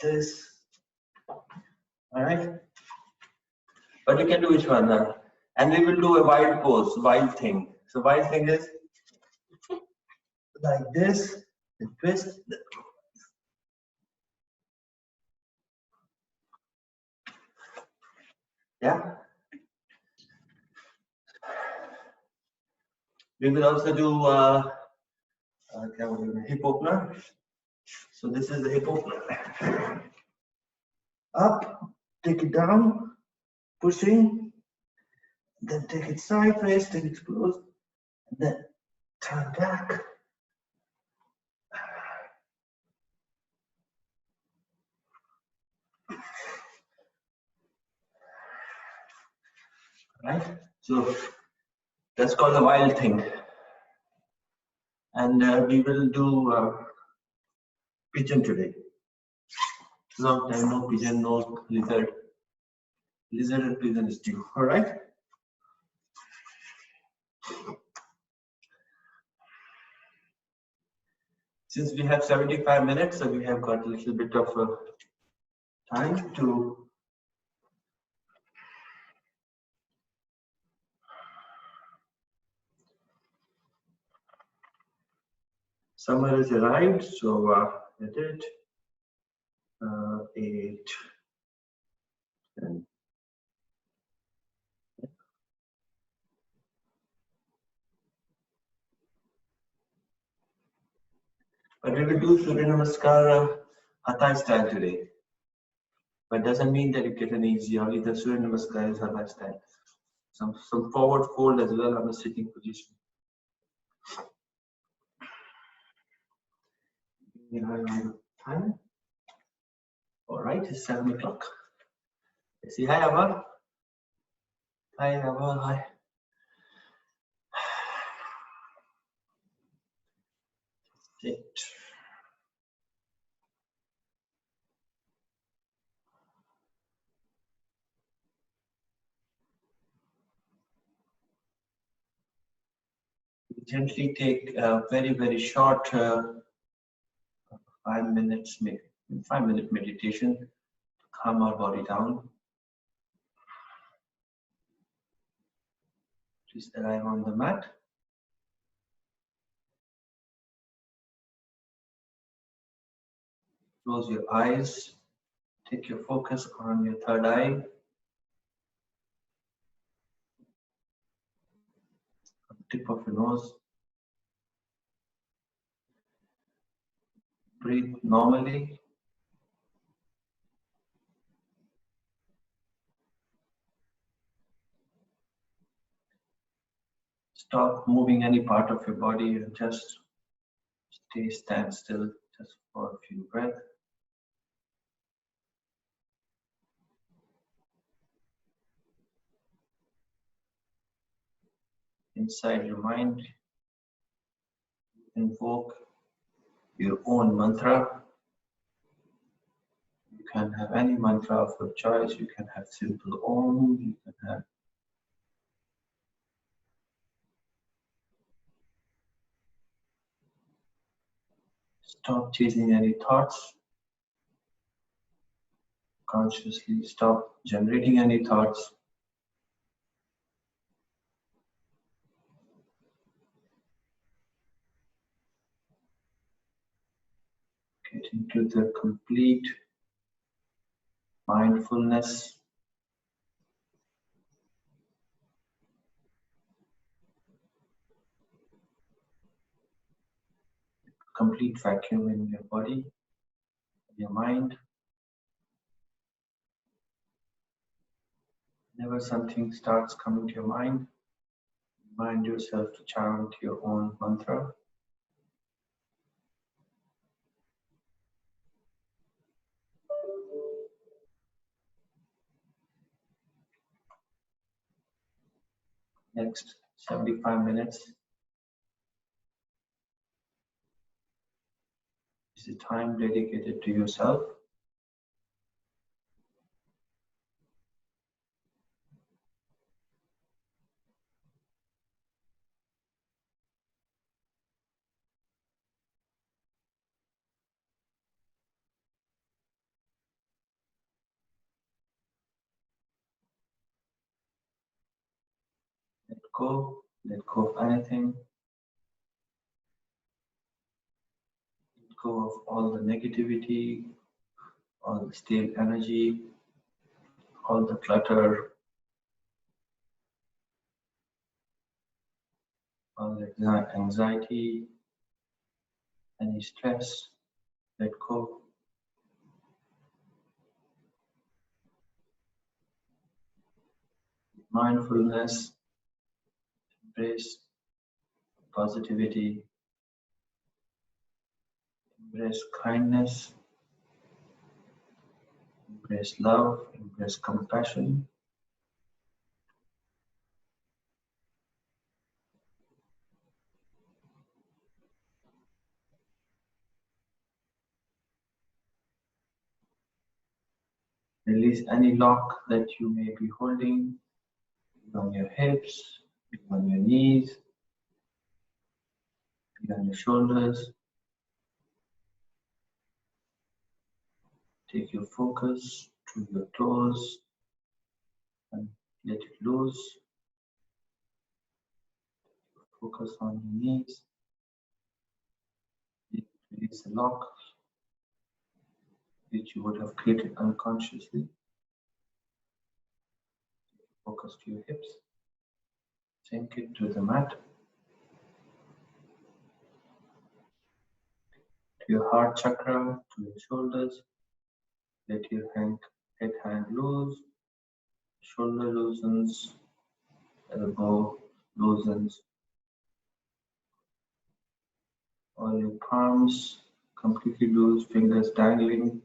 this. All right. But you can do which one? And we will do a wild pose, wild thing. So wild thing is like this, and twist. Yeah. We will also do hip opener. So this is the hip opener. Up, take it down, pushing, then take it sideways, take it close, and then turn back. Right? So that's called the wild thing. And we will do pigeon today. Long time no pigeon, no lizard. Lizard and pigeon is due. All right. Since we have 75 minutes, so we have got a little bit of time to summer has arrived, so I did 8 and but we will do Surya Namaskar Hatha style today. But doesn't mean that you get an easy, only the Surya Namaskar is Hatha style. Some forward fold as well on the sitting position. Time. All right, it's 7 o'clock. Say hi, Abba. Hi, Abba. Hi. Sit. Gently take a very, very short 5 minutes, maybe 5-minute meditation to calm our body down. Please arrive on the mat. Close your eyes. Take your focus on your third eye. Tip of your nose. Breathe normally. Stop moving any part of your body and just stand still just for a few breaths. Inside your mind, invoke your own mantra. You can have any mantra of your choice. You can have simple Om. You can have stop chasing any thoughts. Consciously stop generating any thoughts. Get into the complete mindfulness. Complete vacuum in your body, your mind. Whenever something starts coming to your mind, remind yourself to chant your own mantra. Next 75 minutes is the time dedicated to yourself. let go of anything. Let go of all the negativity, all the stale energy, all the clutter, all the anxiety, any stress, let go. Mindfulness, embrace positivity, embrace kindness, embrace love, embrace compassion. Release any lock that you may be holding on your hips, on your knees, on your shoulders. Take your focus to your toes and let it loose. Focus on your knees. Release the lock which you would have created unconsciously. Focus to your hips. Sink it to the mat. To your heart chakra, to your shoulders. Let your head hang loose. Shoulder loosens. Elbow loosens. All your palms completely loose, fingers dangling.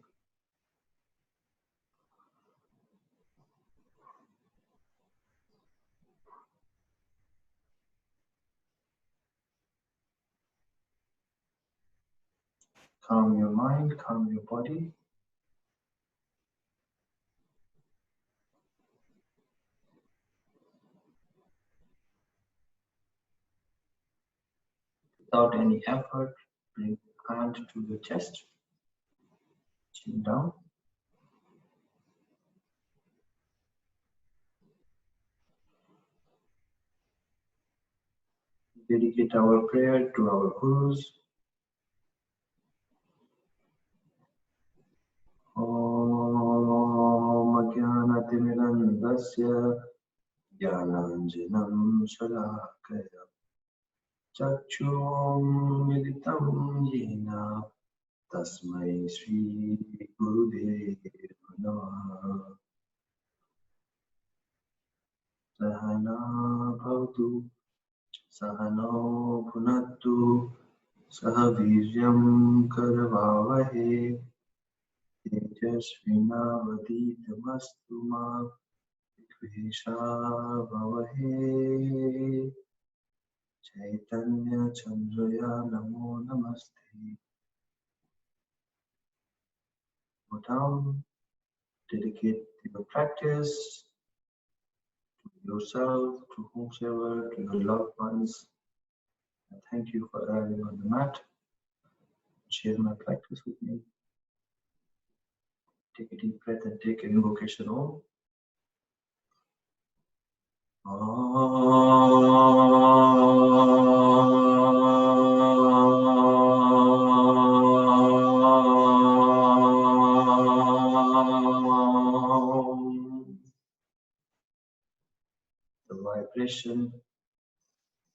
Calm your mind, calm your body. Without any effort, bring hand to your chest, chin down. Dedicate our prayer to our Gurus. Om Ajnanatimidandasya Jnananjanam Shalakaya Chakshum Militam Yena Tasmai Shri Gurudev Namaha. Sahana Bhavatu Sahano Bhunattu Sahaviryam Karavavahe Tejasvinavaditamastu ma Vishavahe. Chaitanya Chandraya Namo Namaste. Go down, dedicate your practice to yourself, to whomsoever, to your loved ones. And thank you for arriving on the mat. Share my practice with me. Take a deep breath and take an invocation Om. The vibration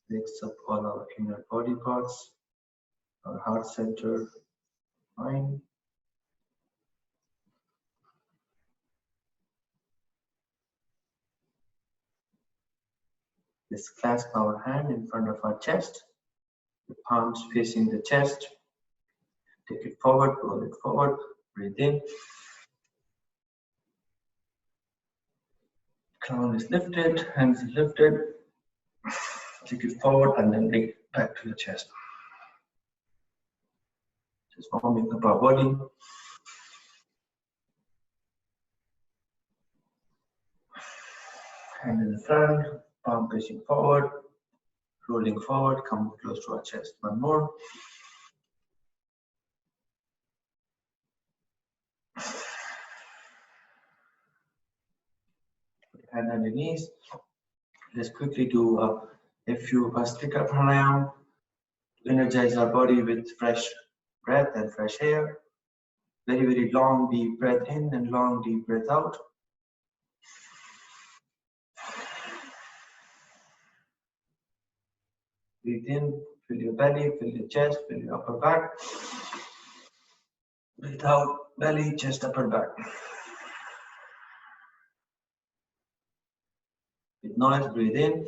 wakes up all our inner body parts, our heart center, mind. Let's clasp our hand in front of our chest, the palms facing the chest. Take it forward, roll it forward, breathe in. Crown is lifted, hands are lifted. Take it forward and then bring it back to the chest. Just warming up our body. Hand in the front, palm facing forward, rolling forward, come close to our chest. One more. Hand on your knees. Let's quickly do a if you Bhastrika Pranayam, energize our body with fresh breath and fresh air. Very, very long deep breath in and long deep breath out. Breathe in, fill your belly, fill your chest, fill your upper back. Breathe out, belly, chest, upper back. With noise, breathe in.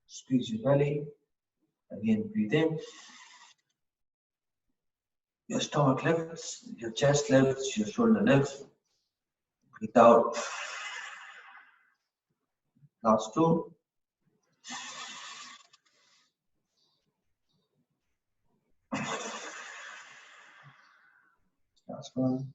Squeeze your belly. Again, breathe in. Your stomach lifts, your chest lifts, your shoulder lifts. Breathe out. Last two. Last one.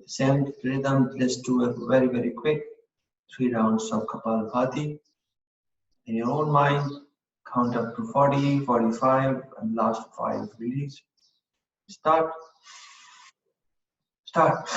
Same rhythm, let's do a very, very quick 3 rounds of Kapalbhati. In your own mind, count up to 40, 45, and last 5 release. Start. Start.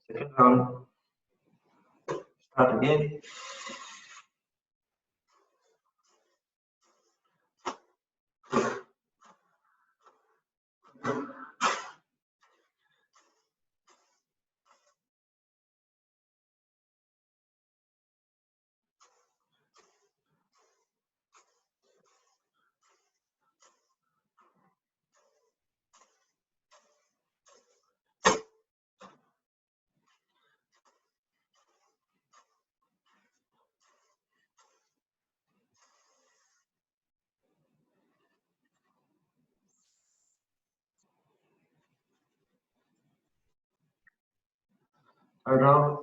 Second round. Start again. Third round.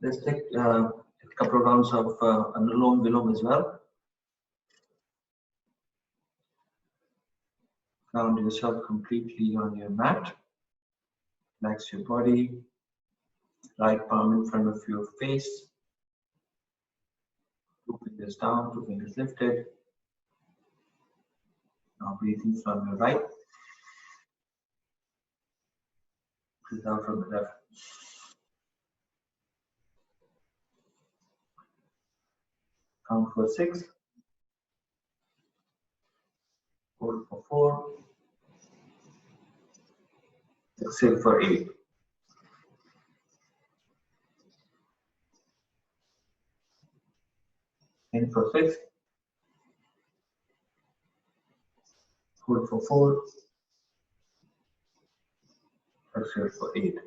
Let's take a couple of rounds of Anulom Vilom as well. Ground yourself completely on your mat. Relax your body. Right palm in front of your face. 2 fingers down, 2 fingers lifted. Now breathing from your right. Breathe out from the left. Count for 6. Hold for 4. Exhale for 8. In for 6. Hold for 4. Exhale for 8.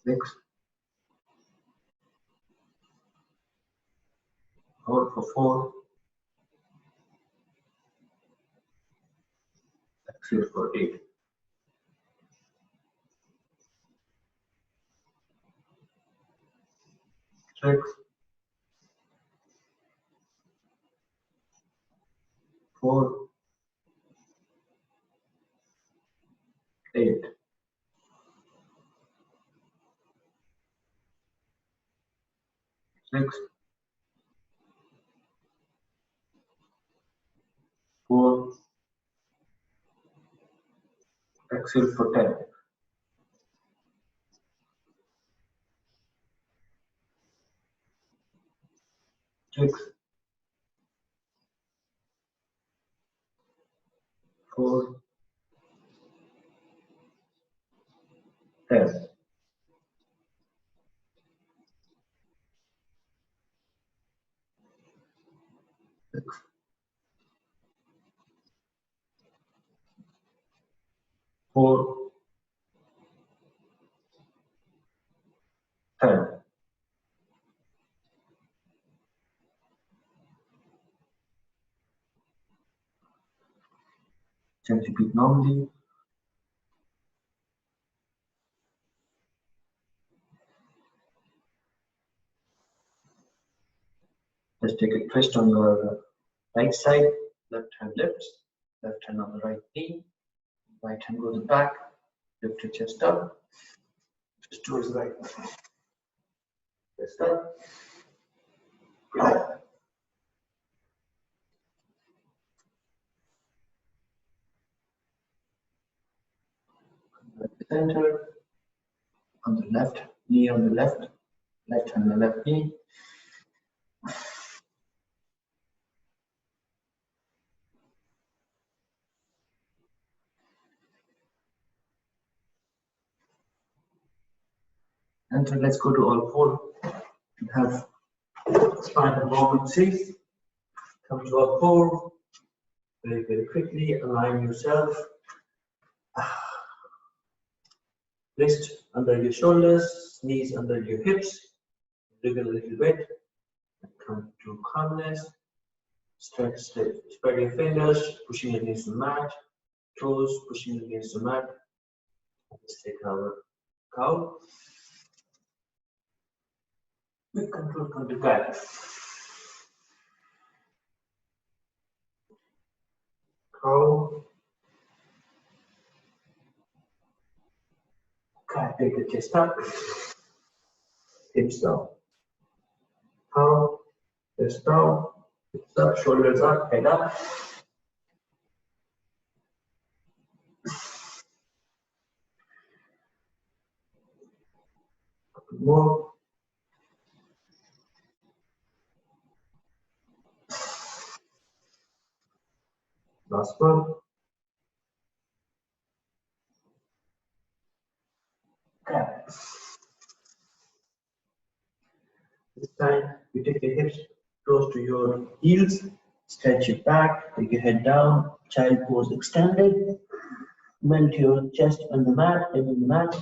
6, hold for 4, exhale for 8. 6, 4, 8. 6, 4, exhale for 10. 6, 4, 10. 6, 4, 10. Just repeat normally. Just take a twist on your right side, left hand lifts, left hand on the right knee, right hand goes back, lift your chest up, just towards the right. Chest up. Center, on the left, knee on the left, left hand on the left knee. And so let's go to all four. You have spinal movement 6. Come to all four. Very, very quickly, align yourself. Wrist under your shoulders, knees under your hips. Wiggle a little bit. Come to calmness. Stretch, spread your fingers, pushing against the mat. Toes pushing against the mat. Let's take our cow. With control, come to cat. Cow. Cat, take the chest up. Hips down. Cow. Chest down. Hips up, shoulders up, head up. More. Last one. Cat. This time you take your hips close to your heels, stretch your back, take your head down, child pose extended, melt your chest on the mat, head on the mat.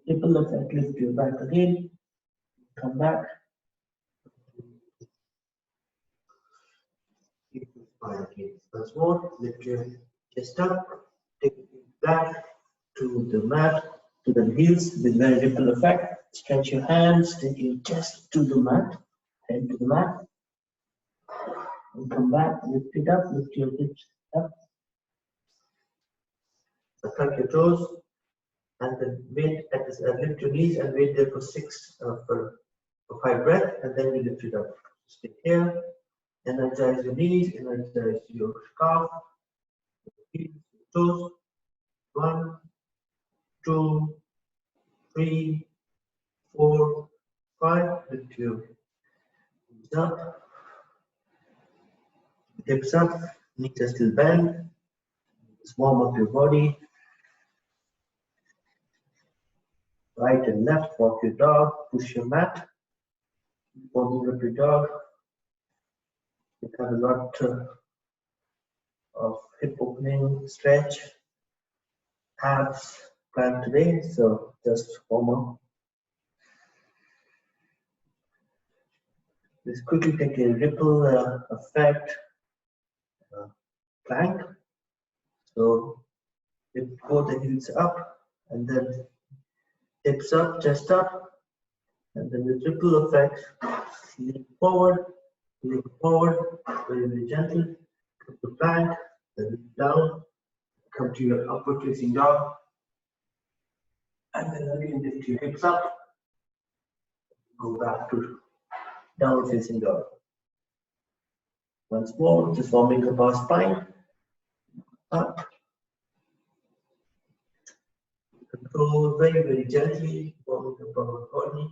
Ripple effect, lift your back again, come back. Once more, lift your chest up, take it back to the mat, to the heels with very ripple effect. Stretch your hands, take your chest to the mat, head to the mat. And come back, lift it up, lift your hips up. Tuck your toes, and then wait at this, lift your knees and wait there for 5 breaths, and then you lift it up. Stay here, energize your knees, energize your calf, toes. 1, 2, 3, 4, 5. Lift your knees up, hips up, knees are still bent. Just warm up your body. Right and left, walk your dog, push your mat, warming up your dog. You have a lot of hip opening, stretch, abs, plank today, so just warm up. Let's quickly take a ripple effect plank. So lift both the heels up and then hips up, chest up, and then with ripple effect, lean forward, very, very gentle, come to plank, then down, come to your upward facing dog, and then again lift your hips up, go back to downward facing dog. Once more, just warming up our spine, up, control very, very gently, warming up our body,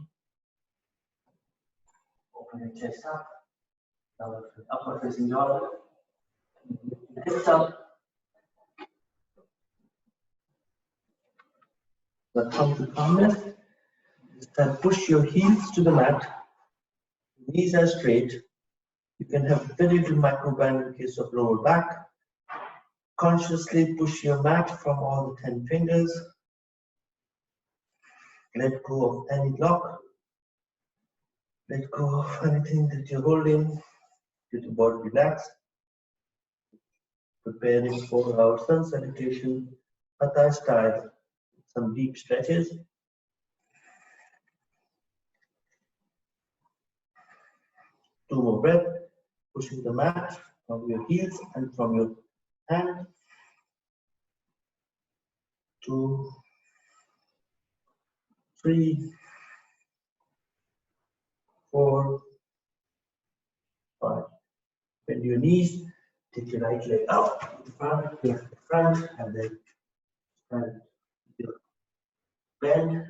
open your chest up, upward facing dog, hips up. Now come to calmness, and push your heels to the mat, knees are straight. You can have very little micro bend in case of lower back. Consciously push your mat from all the 10 fingers. Let go of any lock. Let go of anything that you're holding. Get your body relaxed. Preparing for our sun salutation, Hatha style. Some deep stretches. Two more breaths. Pushing the mat from your heels and from your hand. 2, 3, 4, 5. Bend your knees, take your right leg up, front, and then bend.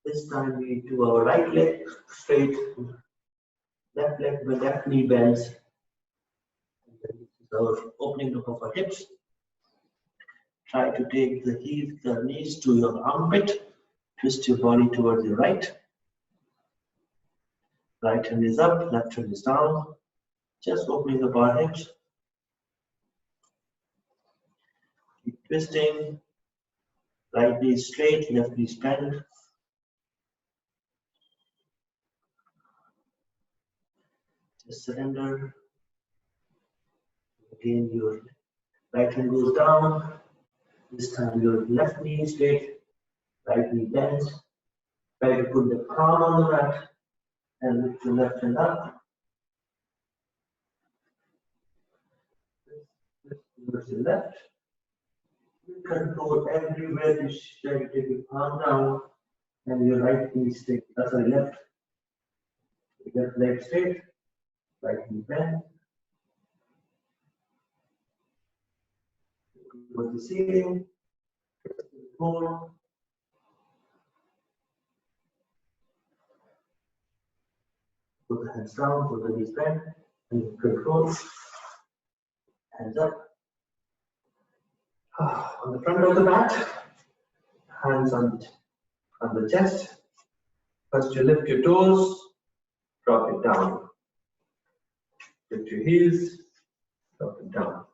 This time we do our right leg straight, left leg, the left knee bends. And then this is our opening up of our hips. Try to take the heels, the knees to your armpit. Twist your body towards your right. Right hand is up, left hand is down. Just opening up our hips. Keep twisting. Right knee straight, left knee bent. Just surrender. Again, your right hand goes down. This time your left knee is straight, right knee bends. Try to put the palm on the mat and lift your left hand up. Towards the left. Control everywhere you try to take your palm down and your right knee straight. Sorry, left leg straight, right knee bend. Towards the ceiling. Forward. Put the hands down, put the knees bent, and control. Hands up. On the front of the mat, hands on the chest. First you lift your toes, drop it down. Lift your heels, drop it down.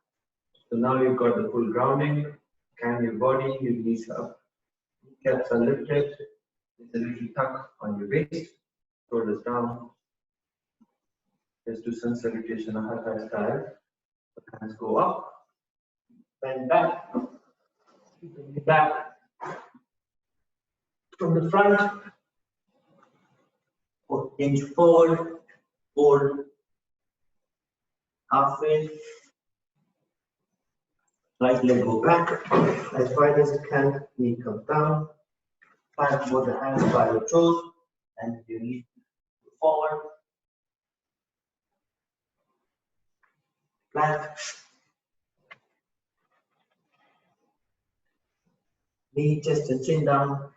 So now you've got the full grounding. Can your body, your knees up. Kneecaps are lifted. There's a little tuck on your waist. Shoulders down. Let's do sun salutation of Hatha style. Hands go up. Bend back. Bend back. From the front. Hinge forward. Fold. Halfway. Right leg go back as wide as you can. Knee comes down. Plant both the hands by your toes and your knee forward. Plank. Knee, chest and chin down.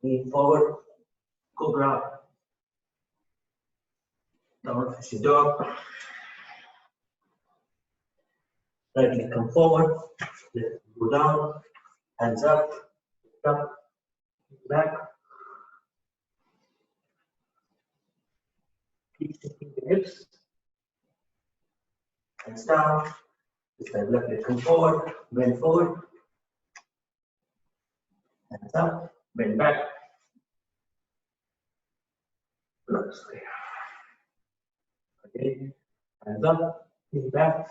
Knee forward. Cobra. Downward facing dog. Right leg come forward. Left go down. Hands up. Back. Keep taking the hips. Hands down. This time left leg come forward, bend forward, hands up, bend back. Sorry. Okay, hands up, knee back.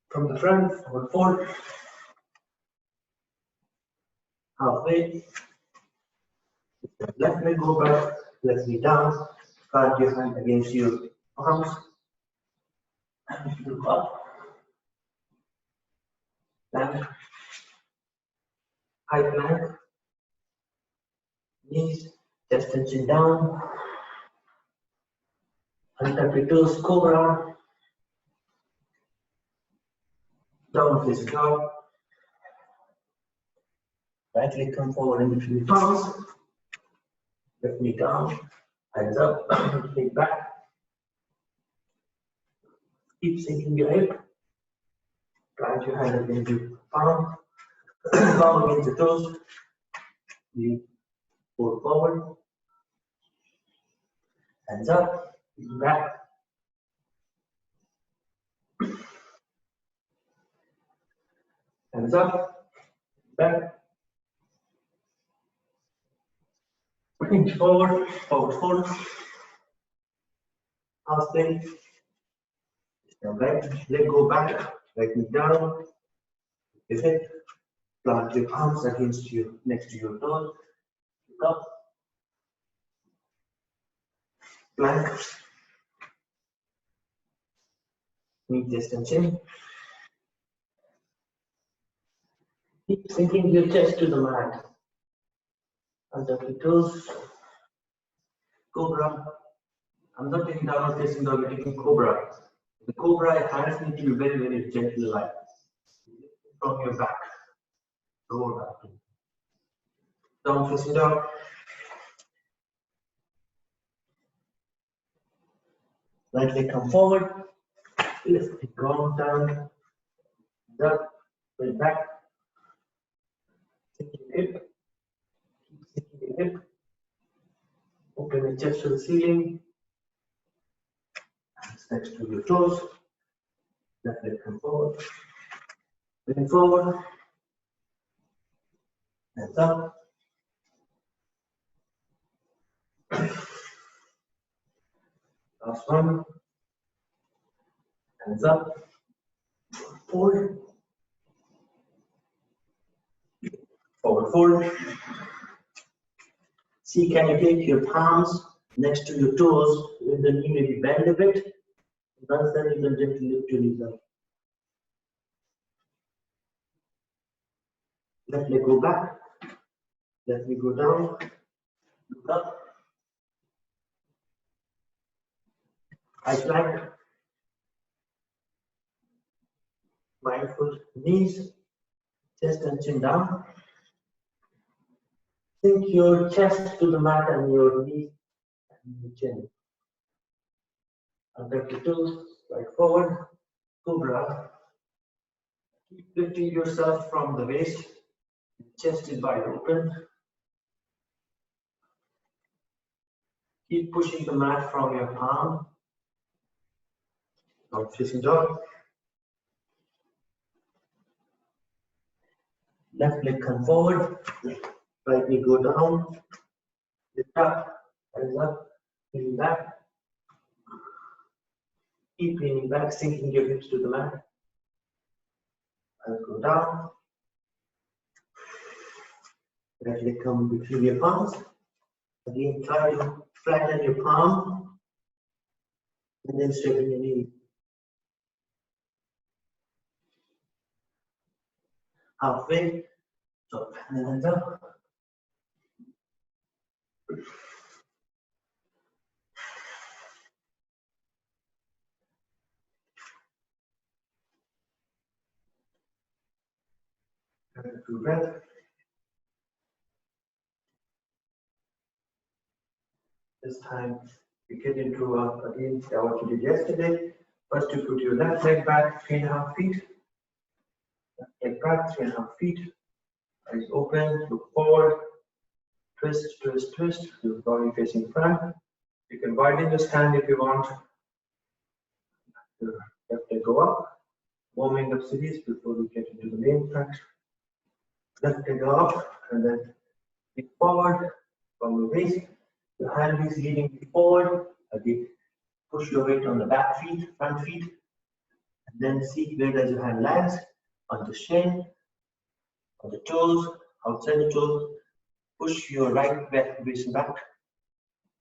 From the front, forward fold. Halfway. Left leg go back, left knee down. Guard your hand against your arms. Look up. Plank. High plank. Knees, chest and chin down. Untuck your toes, cobra. Down facing dog. Right leg come forward in between the palms. Left knee down. Hands up. Leg back. Keep sinking your hip. Plant your hand against your palm. Palm against the toes. Knee fold forward. Hands up. Back. Hands up. Back. Inch forward, forward fold. Half thing. Right leg go back, right knee down. Is it? Plant your arms against you, next to your toes. Look up. Plank. Knee, chest and chin. Keep sinking your chest to the mat. Untuck your toes. Cobra. I'm not taking down or facing dog, we're taking cobra. The cobra hands need to be very, very gentle like from your back. Roll back. Down facing dog. Right leg come forward. Lift it, go down. Up, pull back. Sinking hip. Keep sinking your hip. Open the chest to the ceiling. Hands next to your toes. Left leg come forward. Bend forward. Hands up. Last one. Hands up. Fold. Forward fold. See, can you take your palms next to your toes with the knee maybe bend a bit? Once then you can gently lift your knees up. Left leg go back. Left leg go down. Look up. High plank. Mindful knees. Chest and chin down. Sink your chest to the mat and your knees and your chin. Untuck your toes, right forward. Cobra. Keep lifting yourself from the waist. Chest is wide open. Keep pushing the mat from your palm. Now facing dog. Left leg come forward. Right knee go down. Lift up. Hands up. Lean back. Keep leaning back, sinking your hips to the mat. Hands go down. Right leg come between your palms. Again, try to flatten your palm and then straighten your knee. Halfway, so hands up. Through breath. This time we get into again what you did yesterday. First, you put your left leg back 3.5 feet. Left leg back 3.5 feet. Eyes open, look forward. Twist, twist, twist. Your body facing front. You can widen your stand if you want. Left leg go up. Warming up series before we get into the main part. Left leg go up and then feet forward from the waist. Your hand is leading forward. Again, push your weight on the back feet, front feet. And then see where does your hand lands, on the shin, on the toes, outside the toes. Push your right waist back.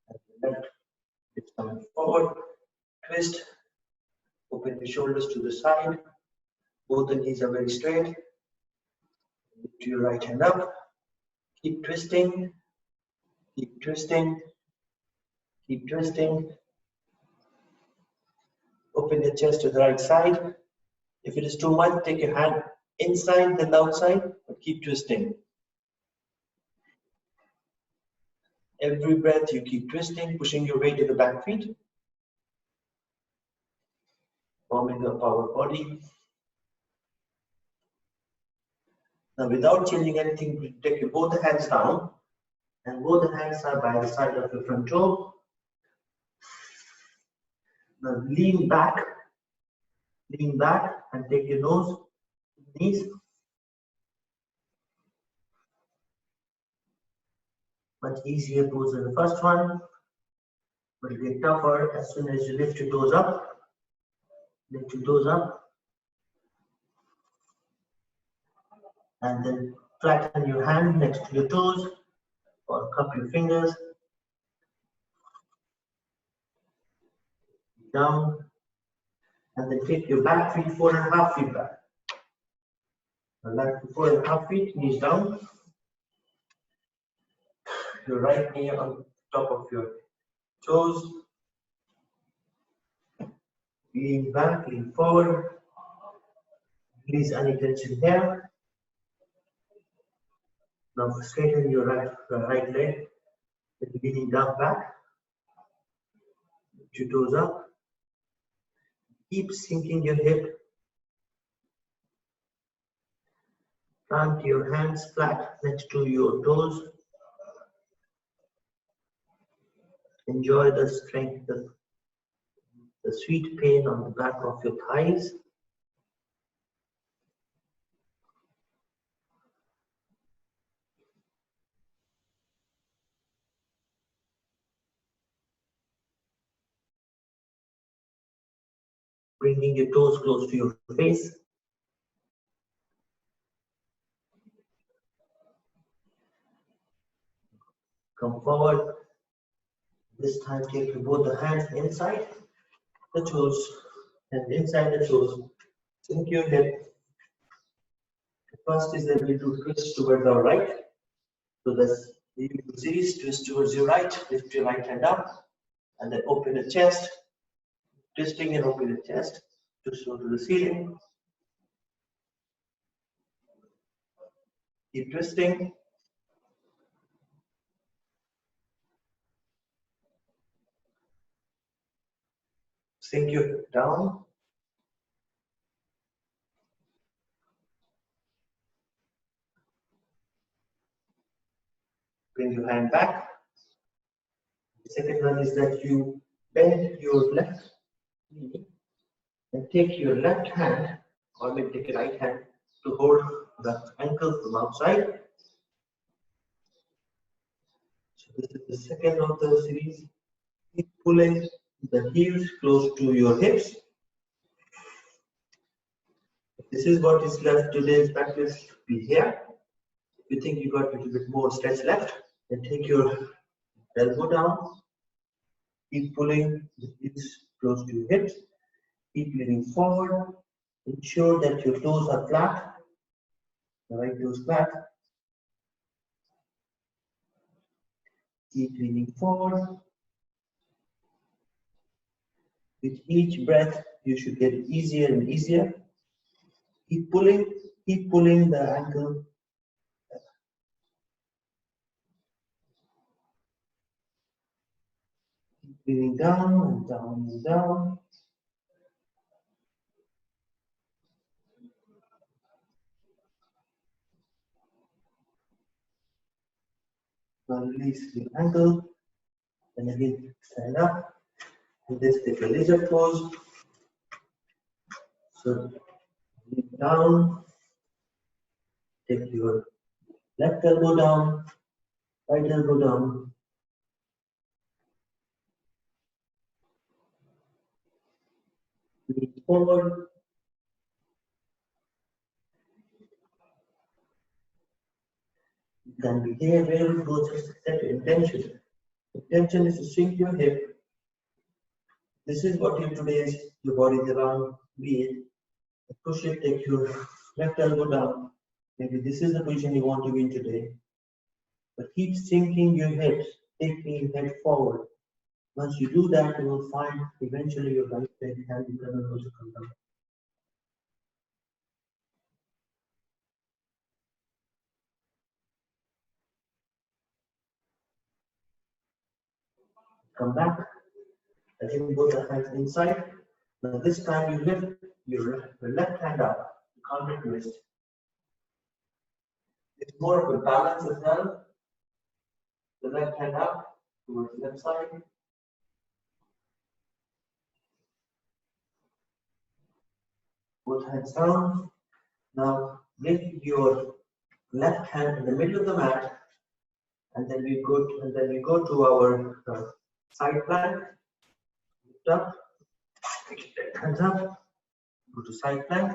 And the left is coming forward. Twist. Open the shoulders to the side. Both the knees are very straight. Lift your right hand up. Keep twisting. Keep twisting. Keep twisting. Open the chest to the right side. If it is too much, take your hand inside then outside, but keep twisting. Every breath you keep twisting, pushing your weight to the back feet. Warming up our body. Now without changing anything, take both the hands down and both the hands are by the side of your front toe. Now lean back and take your nose, knees. Much easier pose than the first one, but it will get tougher as soon as you lift your toes up. Lift your toes up. And then flatten your hand next to your toes or cup your fingers. Down. And then take your back feet 4.5 feet back. Back to 4.5 feet, knees down. Your right knee on top of your toes. Lean back, lean forward. Release any tension here. Now straighten your right leg. Leaning down back. Lift your toes up. Keep sinking your hip. Plant your hands flat next to your toes. Enjoy the strength, the sweet pain on the back of your thighs. Bringing your toes close to your face. Come forward. This time take both the hands inside the toes and inside the toes. Sink your hip. First is able to twist towards our right. So this series, twist towards your right, lift your right hand up, and then open the chest. Twisting and open the chest to show to the ceiling. Keep twisting. Sink your hip down. Bring your hand back. The second one is that you bend your left knee and take your left hand, or maybe take your right hand, to hold the ankle from outside. So this is the second of the series. Keep pulling the heels close to your hips. This is what is left. Today's practice to be here. If you think you got a little bit more stretch left, then take your elbow down. Keep pulling the heels close to your hips. Keep leaning forward. Ensure that your toes are flat. The right toes flat. Keep leaning forward. With each breath, you should get easier and easier. Keep pulling the ankle. Keep leaning down and down and down. Now release the ankle. And again, stand up. And this take a lizard pose. So lean down, take your left elbow down, right elbow down. Lean forward. You can be here, wherever you go, just set your intention. Intention is to sink your hip. This is what you today is, your body is around, be it. Push it, take your left elbow down. Maybe this is the position you want to be in today. But keep sinking your hips, taking your head forward. Once you do that, you will find eventually your right leg can become also come down. Come back, letting both the hands inside. Now this time you lift your left hand up, you can't make wrist. It's more of a balance as well. The left hand up towards the left side. Both hands down. Now lift your left hand in the middle of the mat, and then we go to our side plank. Lift up, hands up, go to side plank.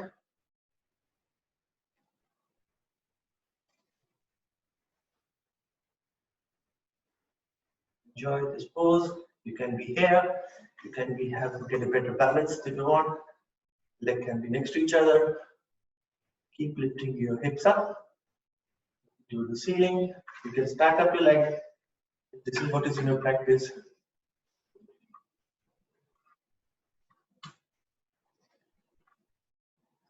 Enjoy this pose. You can be here. You can be get a better balance if you want. Leg can be next to each other. Keep lifting your hips up to the ceiling. You can stack up your leg. This is what is in your practice.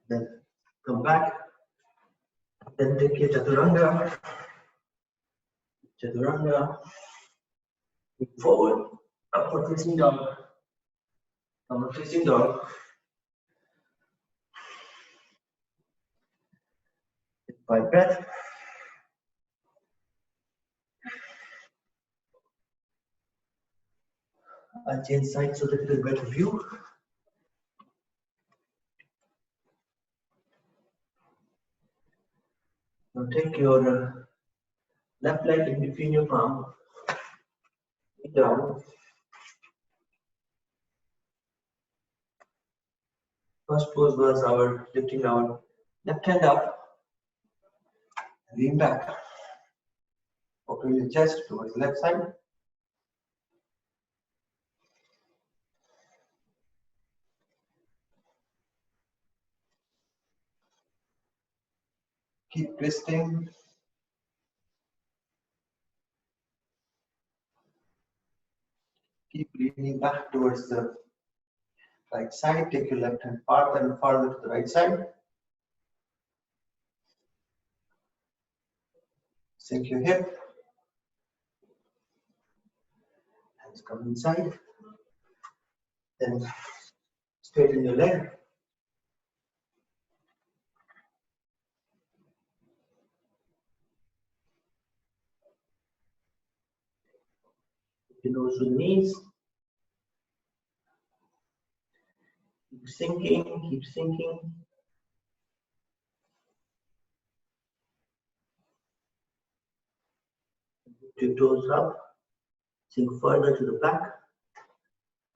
Then come back. Then take your chaturanga. Chaturanga. Move forward. Upward facing dog. Downward facing dog. By breath. I'll change sides so that it is a better view. Now take your left leg in between your palm. Down. First pose was our lifting our left hand up. Lean back. Open your chest towards the left side. Keep twisting. Keep leaning back towards the right side. Take your left hand farther and farther to the right side. Sink your hip. Hands come inside. Then straighten your leg. Your nose to the knees. Keep sinking, keep sinking. Put your toes up. Sink further to the back.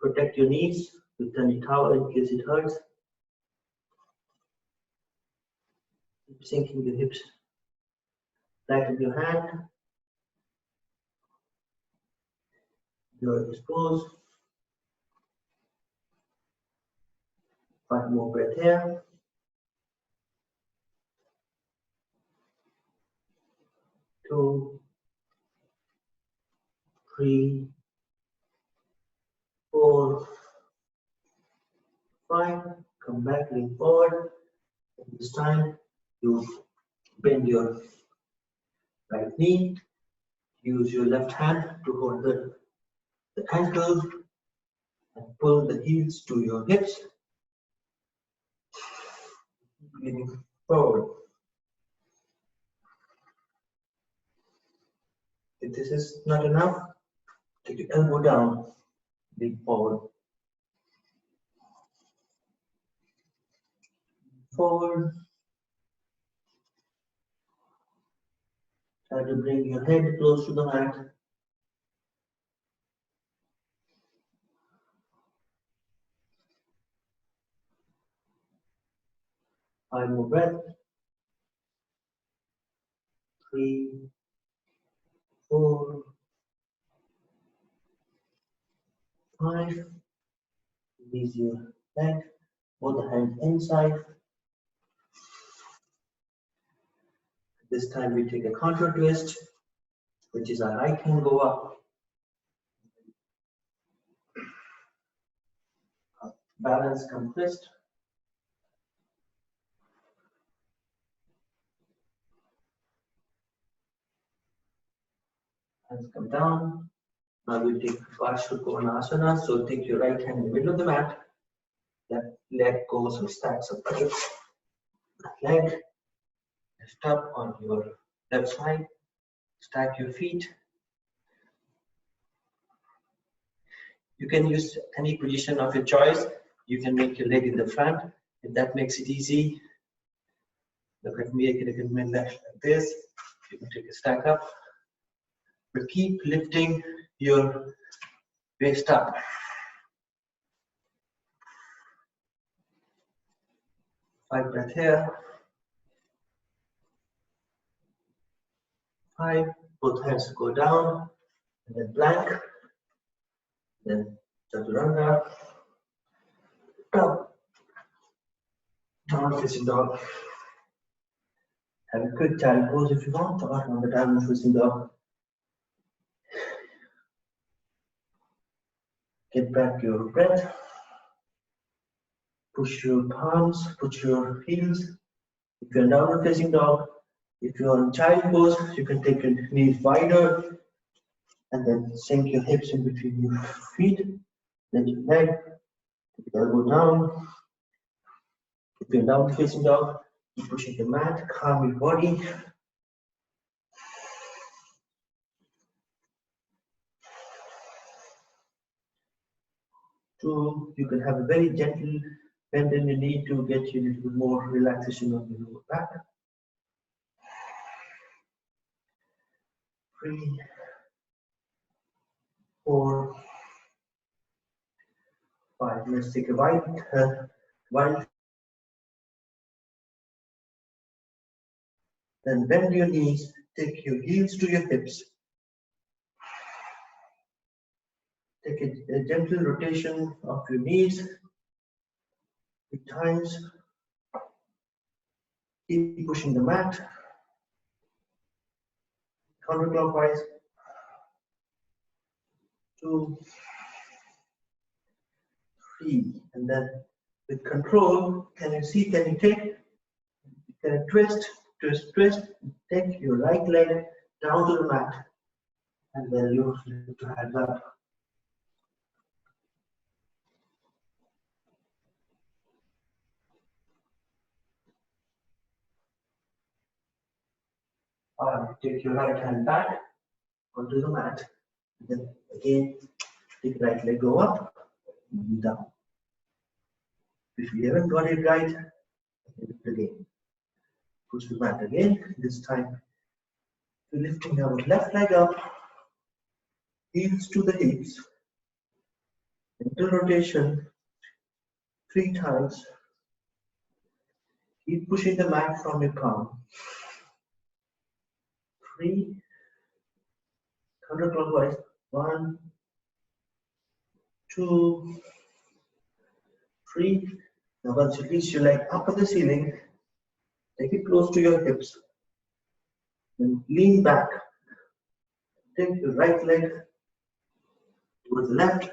Protect your knees with any towel in case it hurts. Keep sinking the hips. Tighten your hand. Enjoy this pose. 5 more breaths here. 2, 3, 4, 5. Come back, lean forward. This time you bend your right knee. Use your left hand to hold the ankle and pull the heels to your hips. Leaning forward. If this is not enough, take your elbow down, lean forward. forward. Try to bring your head close to the mat. Five more breaths. 3, 4, 5. Release your leg, both hands inside. This time we take a contour twist, which is our right hand go up. Balance come twist. Hands come down. Now we take Parsvakonasana. So take your right hand in the middle of the mat. Left leg goes or stacks up against that leg. Lift up on your left side. Stack your feet. You can use any position of your choice. You can make your leg in the front if that makes it easy. Look at me, I can make left like this. You can take a stack up. But keep lifting your waist up. Five breath here. 5. Both hands go down. And then plank. Then chaturanga. Up. Down facing dog. Have a quick child pose if you want, or on the down facing dog. Get back your breath. Push your palms, put your heels. If you're down facing dog, if you're in child pose, you can take your knees wider and then sink your hips in between your feet. Then your leg, elbow down. If you're down facing dog, keep pushing the mat, calm your body. Two, you can have a very gentle bend in the knee to get you a little bit more relaxation on your lower back. 3, 4, 5. Let's take a wide. Then bend your knees, take your heels to your hips. Take a gentle rotation of your knees 3 times. Keep pushing the mat. Counterclockwise. 2, 3. And then with control, can you twist, take your right leg down to the mat. And then you lift your hands up. Take your right hand back onto the mat. And then again, take right leg go up and down. If you haven't got it right, lift again. Push the mat again. This time, we're lifting our left leg up, heels to the hips. Gentle rotation 3 times. Keep pushing the mat from your palm. 3, counterclockwise. 1, 2, 3. Now once you reach your leg up at the ceiling, take it close to your hips. Then lean back. Take your right leg towards the left,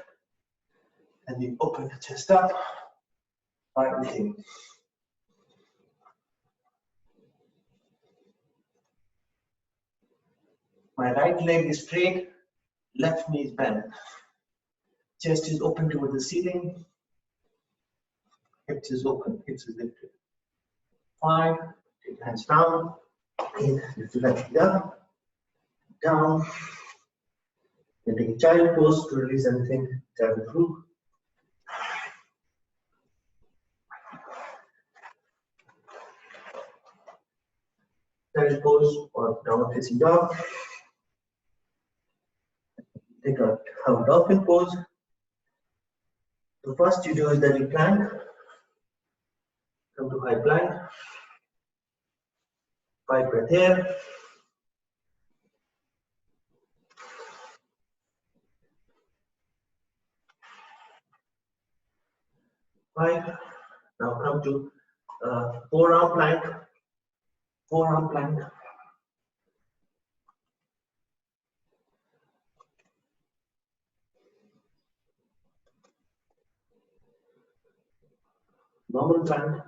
and you open the chest up. Right thing. My right leg is straight, left knee is bent. Chest is open toward the ceiling. Hips is open, hips is lifted. 5, take your hands down. In, lift your leg up, down. Then take a child pose to release everything, child through. child pose or downward facing dog. Take a dolphin pose. The first you do is that you plank. Come to high plank. 5 breath here. 5. Now come to forearm plank. Forearm plank. Normal plank.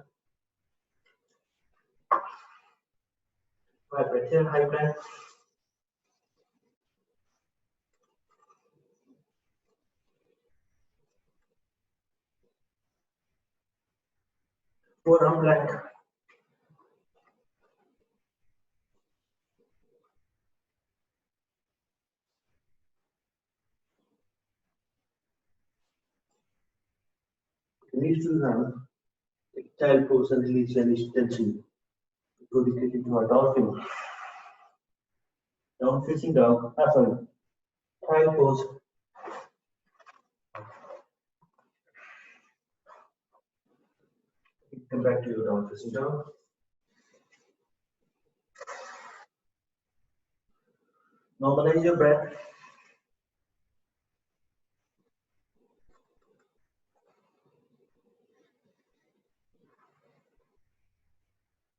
5 breath here. High plank. Forearm plank. Release to the ground. Take child pose and release any tension. Go to kick into a dolphin. Down facing dog. Sorry. Child pose. Come back to your down facing dog. Normalize your breath.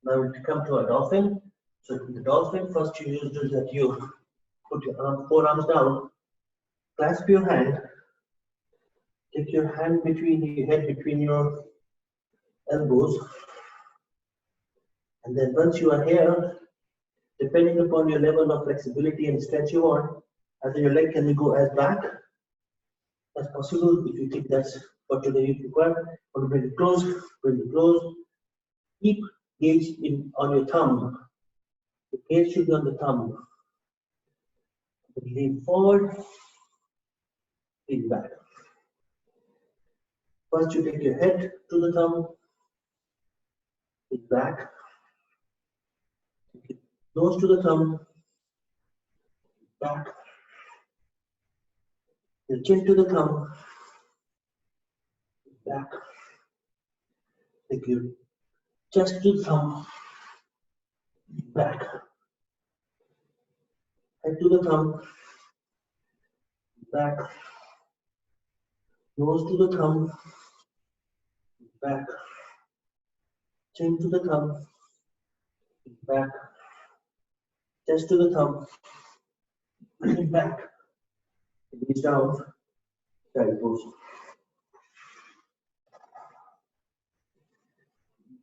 Now we come to a dolphin. So the dolphin, first you use is that you put your forearms down, clasp your hand, take your hand between your head between your elbows, and then once you are here, depending upon your level of flexibility and stretch you want, either your leg can go as back as possible. If you think that's what today you require, or bring it close, bring it close. Keep gaze on your thumb. The gaze should be on the thumb. Lean forward, lean back. First, you take your head to the thumb, lean back. Take your nose to the thumb, back. Your chin to the thumb, back. Take your chest to the thumb, back. Head to the thumb, back. Nose to the thumb, back. Chin to the thumb, back. Chest to the thumb, back. Release down, child pose.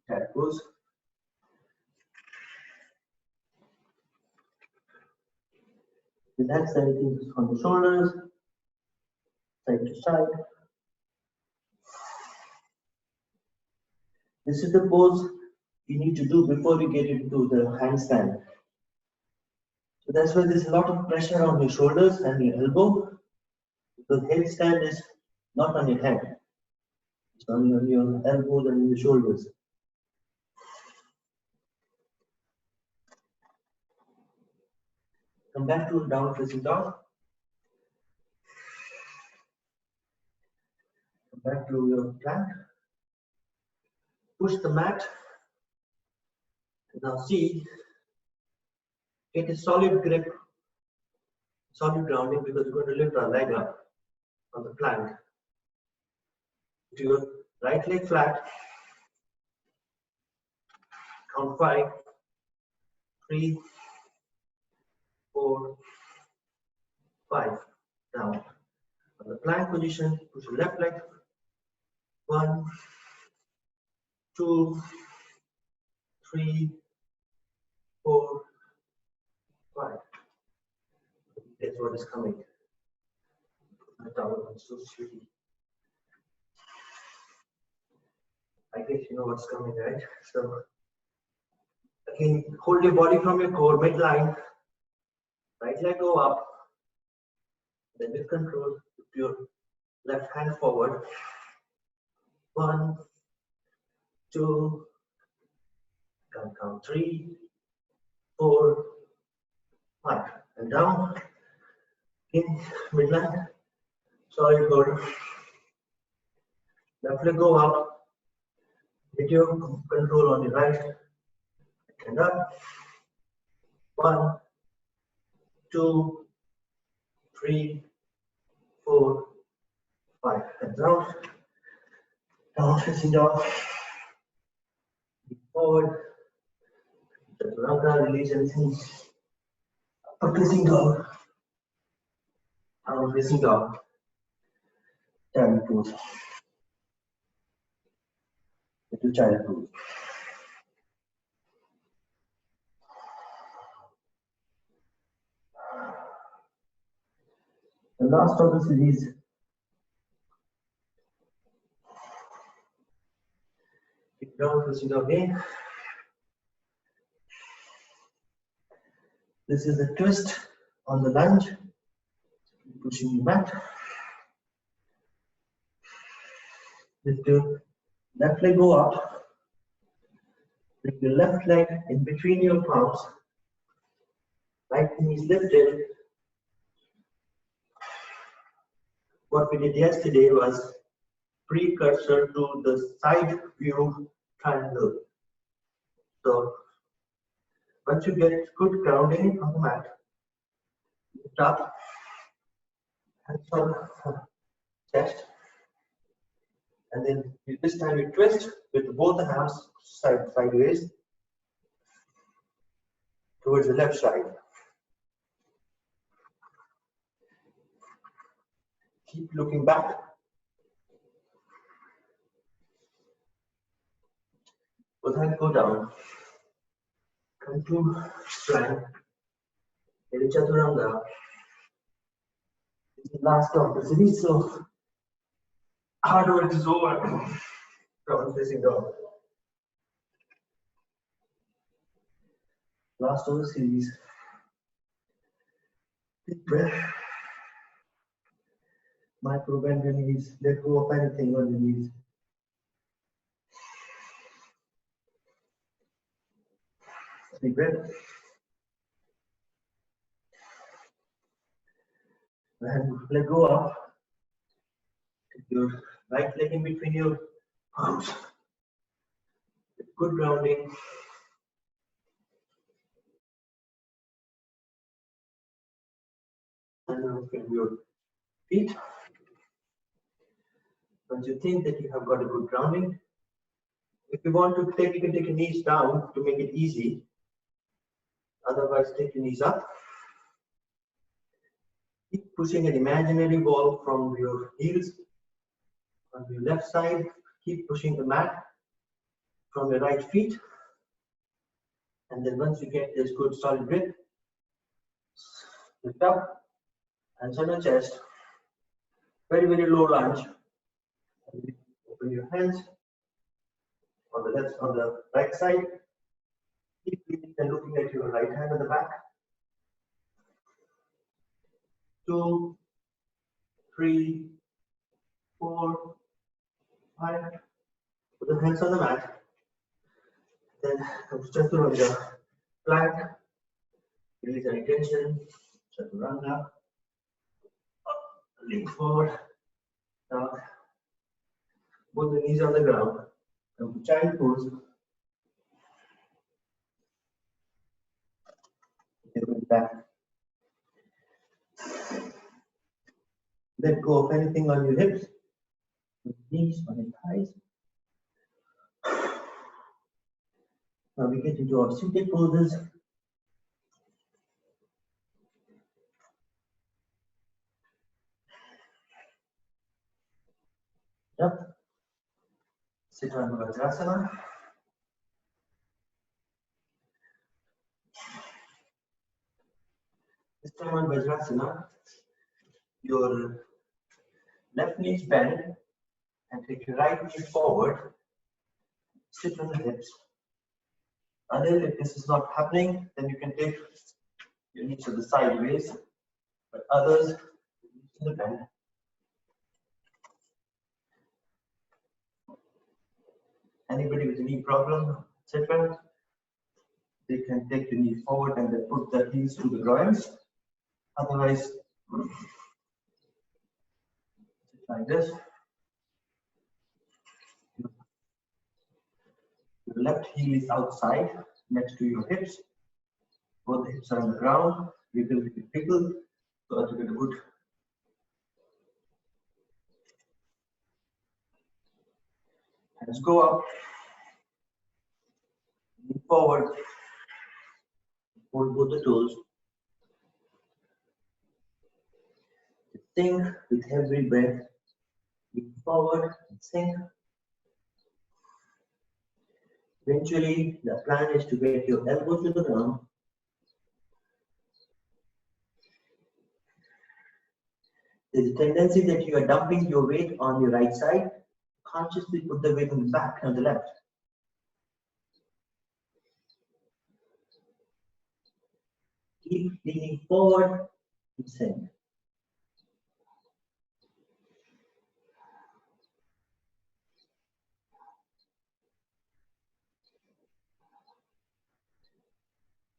Child pose. Relax everything on the shoulders, side to side. This is the pose you need to do before you get into the handstand. So that's why there's a lot of pressure on your shoulders and your elbow, because headstand is not on your head, it's on your elbows and your shoulders. Come back to down facing dog. Come back to your plank. Push the mat. Now see, get a solid grip, solid grounding, because we're going to lift our leg up on the plank. To your right leg flat. Count 5, 3, 4, 5. Now, on the plank position, push your left leg. 1, 2, 3, 4, 5. That's what is coming. The towel is so sweet. I guess you know what's coming, right? So, again, hold your body from your core, midline. Right leg go up. Then with control, put your left hand forward. 1, 2, count 3, 4, 5, and down. In midline, solid hold. Left leg go up. Get your control on the right and up. 1, 2, 3, 4, 5. Hands out. Down facing dog. Forward. Chaturanga, release anything. Up facing dog. Down facing dog. Child pose. Little child pose. The last of the series. Keep down facing dog again. This is a twist on the lunge. Pushing you back. Lift your left leg go up. Bring your left leg in between your palms. Right knee is lifted. What we did yesterday was precursor to the side view triangle. So once you get good grounding on the mat, lift up, hands on chest, and then this time you twist with both the hands sideways towards the left side. Keep looking back. Both hands go down. Come to plank. Get a chaturanga. This is the last of the series, so hard work is over. Down facing dog. Last of the series. Deep breath. Micro bend your knees. Let go of anything on your knees. Deep breath. And let go up. Take your right leg in between your arms. Good grounding. And open your feet. Once you think that you have got a good grounding, if you want to take, you can take your knees down to make it easy. Otherwise, take your knees up. Keep pushing an imaginary ball from your heels on your left side. Keep pushing the mat from your right feet. And then once you get this good solid grip, lift up, hands on your chest. Very, very low lunge. Open your hands on the right side. Keep breathing and looking at your right hand at the back. 2, 3, 4, 5. Put the hands on the mat. Then come to Chaturanga. Plank. Release any tension. Chaturanga. Lean forward. Down. Both the knees on the ground. Come to child pose. Back. Let go of anything on your hips, your knees, on your thighs. Now we get into our seated poses. Up. Sit on Vajrasana. This time on Vajrasana, your left knee is bent and take your right knee forward. Sit on the hips. And then if this is not happening, then you can take your knees to the sideways, but others, to the bend. Anybody with a knee problem, etc. you can take the knee forward and then put the heels to the groins. Otherwise, like this. Your left heel is outside, next to your hips. Both the hips are on the ground. Wiggle, wiggle, wiggle. So that you get a good. Hands go up. Move forward. Hold both the toes. Sink with every breath. Move forward and sink. Eventually, the plan is to get your elbows to the ground. There's a tendency that you are dumping your weight on your right side. Consciously put the weight on the back and the left. Keep leaning forward and sink.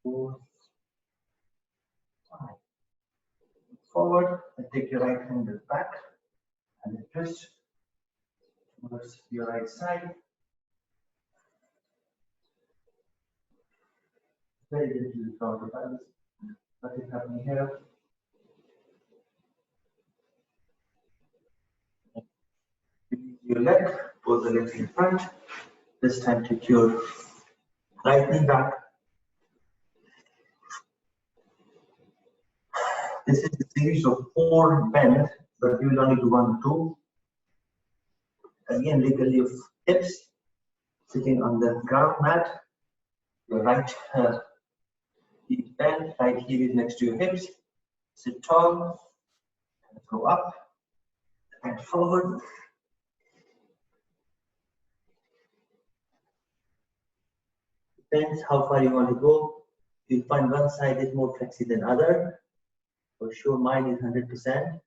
Four, five. Forward and take your right hand back and then twist towards your right side. Very little counterbalance. Nothing happening here. Release your leg, pull the legs in front. This time take your right knee back. This is a series of 4 bends, but we will only do 1 or 2. Again, wiggle your hips, sitting on the ground mat. Your right heel bend, right heel is next to your hips. Sit tall, and go up and forward. Depends how far you want to go. You'll find one side is more flexy than other. For sure, mine is 100%.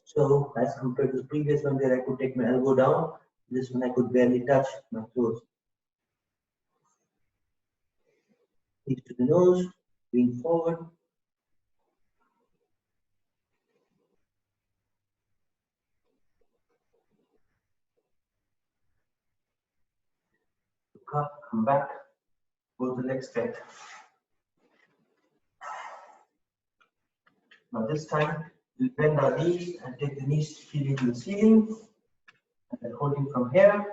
So as compared to the previous one where I could take my elbow down, this one I could barely touch my toes. Knees to the nose, lean forward. Look up, come back, go to the next step. Now this time, we'll bend our knees and take the knees feeling to the ceiling, and then holding from here,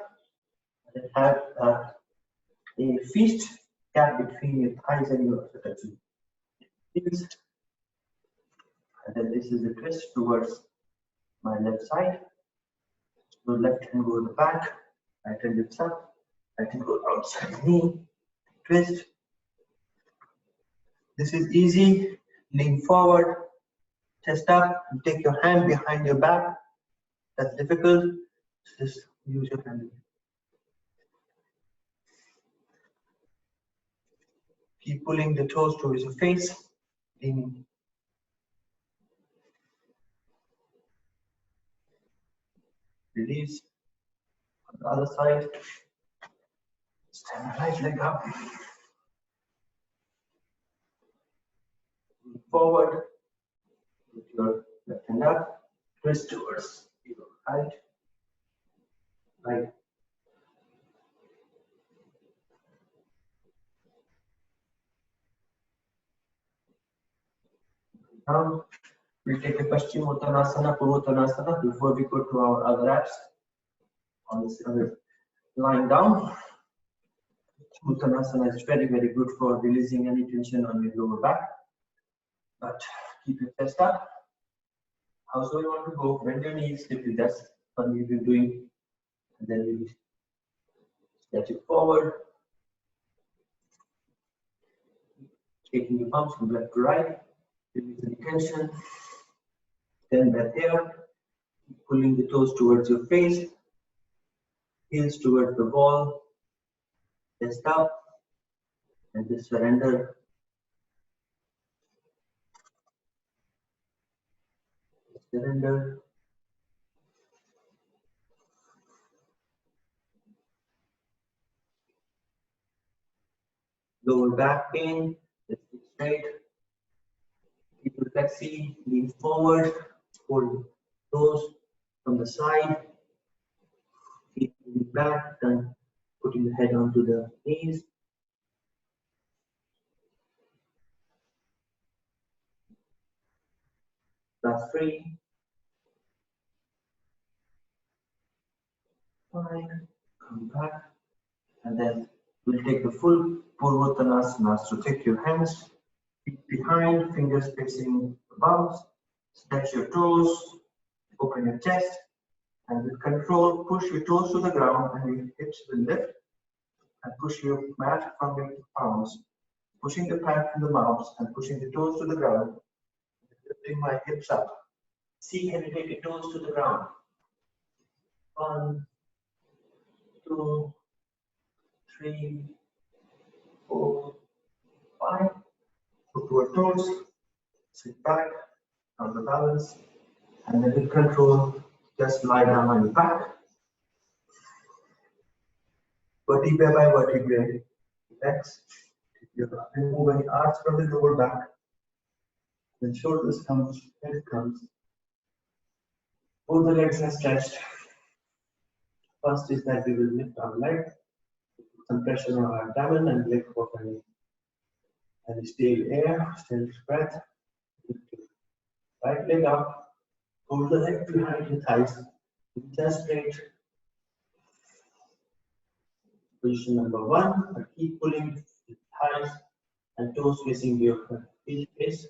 and then have a fist gap between your thighs and your heels. And then this is a twist towards my left side. So left hand go to the back, right hand lifts up, right hand go outside knee, twist. This is easy. Lean forward, chest up, and take your hand behind your back. That's difficult. Just use your hand. Keep pulling the toes towards your face. Leaning. Release. On the other side. Stand the right leg up. Move forward. With your left hand up. Twist towards your right. Right. Now we'll take a Paschimottanasana, Purvottanasana before we go to our other apps. On this other lying down. Uttanasana is very, very good for releasing any tension on your lower back. But keep your chest up. However you want to go, bend your knees, if that's what you've been doing. And then you stretch it forward. Taking the palms from left to right. Release the tension. Stand back here. Pulling the toes towards your face. Heels towards the wall. Chest up. And just surrender. Surrender. lower back pain, let's sit straight, keep your flexi, lean forward, hold toes from the side, feet moving back, then putting the head onto the knees. Last 3, 5, come back, and then we'll take the full Purvottanasana. So take your hands, feet behind, fingers facing above, stretch your toes, open your chest, and with control, push your toes to the ground and your hips will lift, and push your mat from your palms, pushing the pad from the palms and pushing the toes to the ground, lifting my hips up. See, can you take your toes to the ground? 1, 2, 3, 4, 5. Put your toes, sit back on the balance, and then with control, just lie down on your back. Vertebrae by vertebrae, relax. Remove any arch from the lower back. Then shoulders comes, head comes. Both the legs are stretched. First is that we will lift our leg, put some pressure on our abdomen and let go of any stale air, stale breath. Lift your right leg up, hold the leg behind your thighs, just straight. Position number 1, but keep pulling the thighs and toes facing your feet face.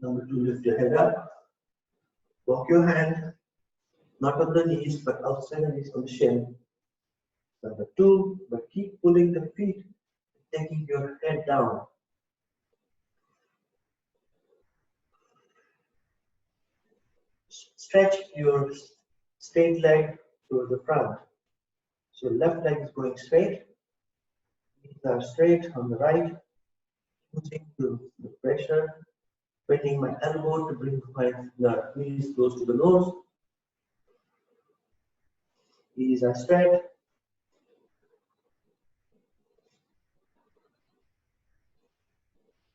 Number 2, lift your head up. Walk your hand, not on the knees, but outside the knees on the shin. Number 2, but keep pulling the feet, taking your head down. Stretch your straight leg to the front. So left leg is going straight, knees are straight on the right, pushing through the pressure, bending my elbow to bring my knees close to the nose. Knees are straight.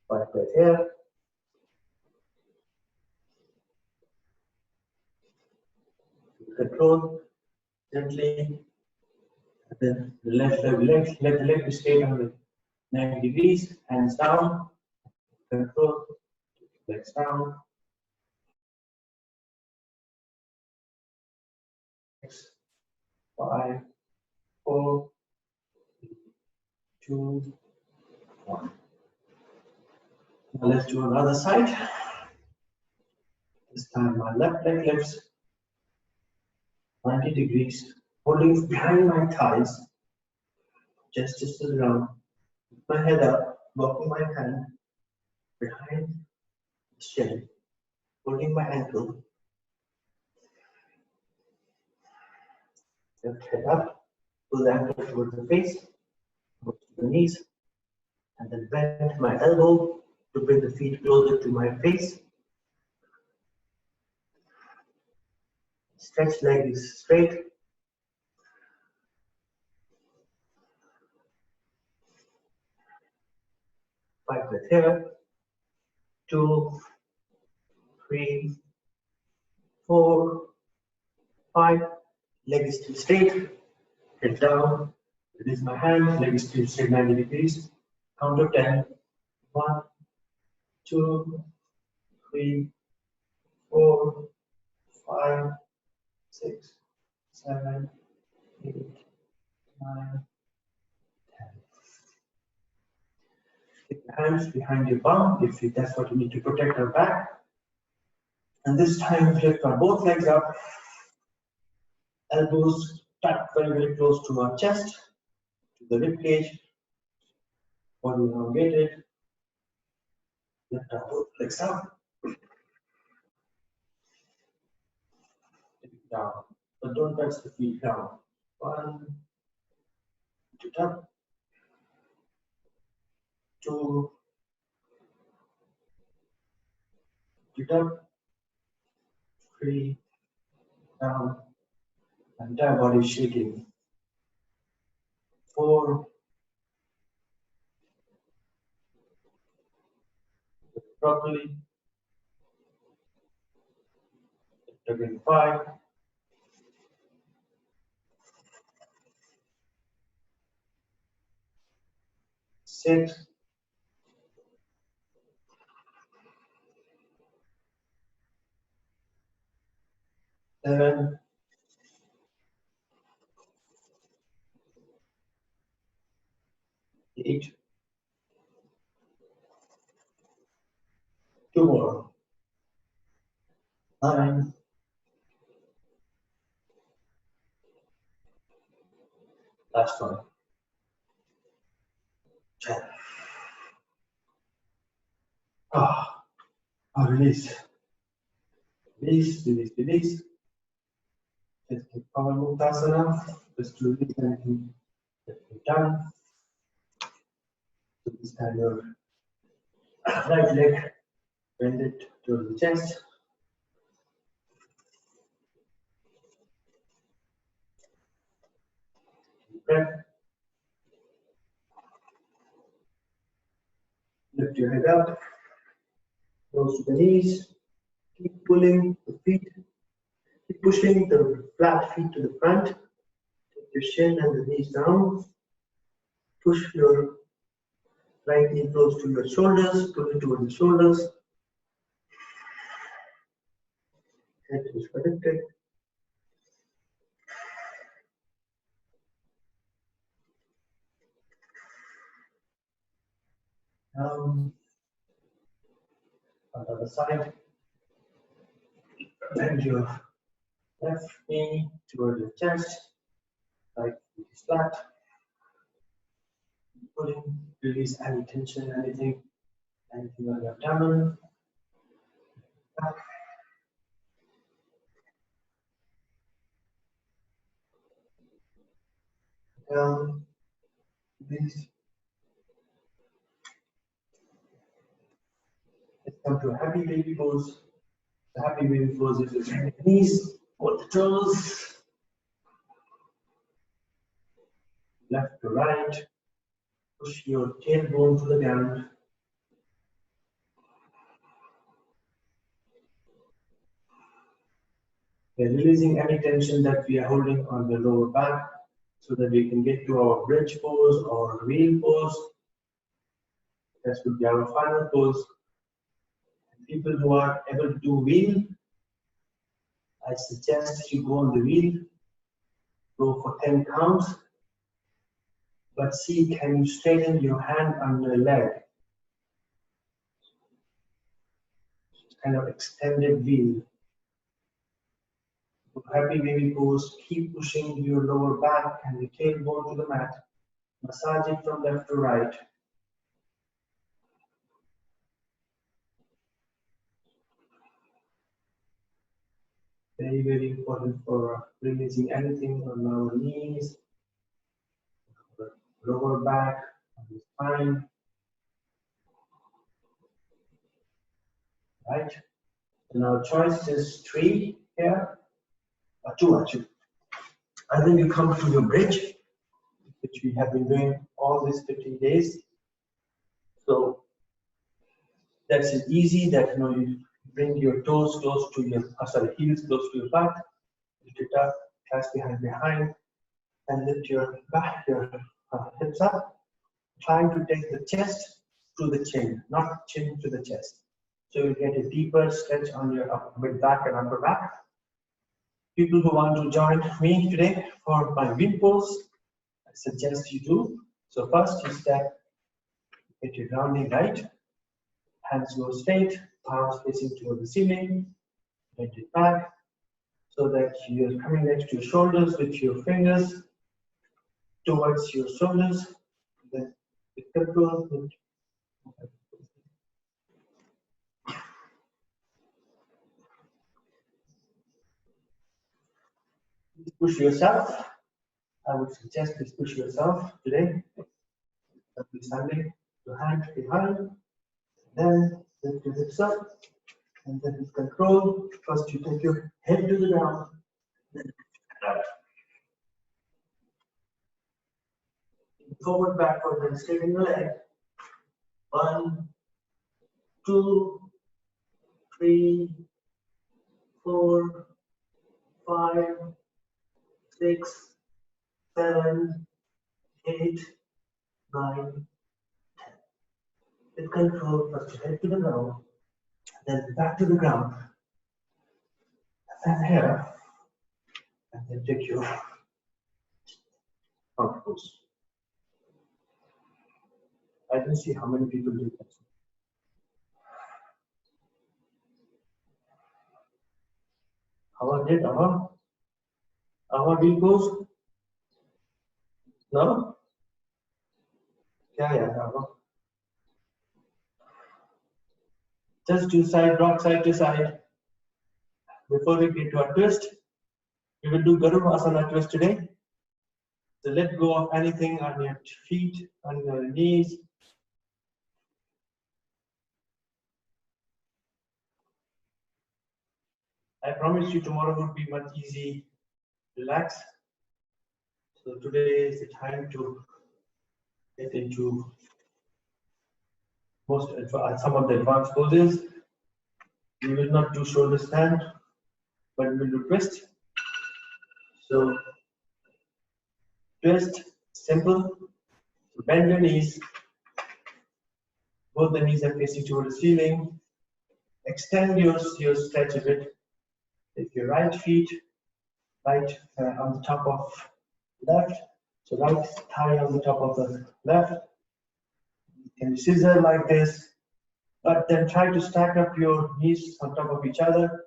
Right here. Control gently. And then the left leg, let the leg be straight on the 90 degrees, hands down. Control, legs down. 6, 5, 4, 2, 1. Now let's do another side. This time my left leg lifts 90 degrees, holding behind my thighs, just to the ground. Put my head up, walking my hand behind the shin, holding my ankle. Left head up, pull the ankle towards the face, go to the knees, and then bend my elbow to bring the feet closer to my face. Stretch leg is straight. Five breath here. 2, 3, 4, 5. Leg is still straight. Head down. Release my hand. Leg is still straight 90 degrees. Count to 10. 1, 2, 3, 4, 5, 6, 7, 8, 9, 10. Keep the hands behind your bum if that's what you need to protect our back. And this time lift our both legs up. Elbows tucked very, very close to our chest, to the rib cage. Body elongated. Lift our both legs up. Take it down. But don't touch the feet down. 1, lift it up. 2, lift it up. 3, down. Entire body shaking. 4, Properly. Again, 5. 6. 7. 8. 2 more. 9. 'Last one. 10. Release. Release, release, release. Just take Pawan Muktasana. Just to release anything that you've done. So this time your right leg, bend it to the chest. Deep breath. Lift your head up, close to the knees. Keep pulling the feet. Keep pushing the flat feet to the front. Take your shin and the knees down. Push your right knee close to your shoulders. Pull it toward the shoulders. Head is connected. Down. On the other side. Bend your left knee toward your chest. Right foot is flat. Pulling, release any tension, anything on your abdomen. Back. Down. Release. Let's come to a happy baby pose. The happy baby pose is just bend the knees, hold the toes, left to right, push your tailbone to the ground. We are releasing any tension that we are holding on the lower back so that we can get to our bridge pose or wheel pose. That would be our final pose. People who are able to do wheel, I suggest you go on the wheel, go for 10 counts, but see, can you straighten your hand on your leg? Kind of extended wheel. Happy baby pose, keep pushing your lower back and the tailbone to the mat. Massage it from left to right. Very, very important for releasing anything on our knees, lower back, on the spine. Right? And our choice is 3 here, or 2 actually. And then you come to your bridge, which we have been doing all these 15 days. So that's easy, that you bring your toes close to your, heels close to your butt, lift it up, clasp behind, and lift your back, your hips up, trying to take the chest to the chin, not chin to the chest. So you get a deeper stretch on your mid back and upper back. People who want to join me today for my wheel pose, I suggest you do. So first you step, get your grounding right, hands go straight, palms facing toward the ceiling, bend it back, so that you're coming next to your shoulders with your fingers towards your shoulders. Then with control, push yourself. I would suggest please push yourself today. Be standing, your hand behind, then lift your hips up, and then with control, first you take your head to the ground, then forward, backward, then straighten the leg. 1, 2, 3, 4, 5, 6, 7, 8, 9, 10. With control, first you head to the ground, then back to the ground, and here, and then take your front pose. I can see how many people do that. Our did our wheel goes? No? Yeah, no. Just do side rock side to side. Before we get to our twist, we will do Garudasana twist today. So let go of anything on your feet, on your knees. I promise you tomorrow will be much easy, relax. So today is the time to get into some of the advanced poses. We will not do shoulder stand, but we will do twist. So twist, simple. Bend your knees. Both the knees are facing towards the ceiling. Extend your stretch a bit. Take your right feet right on the top of left. So right thigh on the top of the left. You can scissor like this, but then try to stack up your knees on top of each other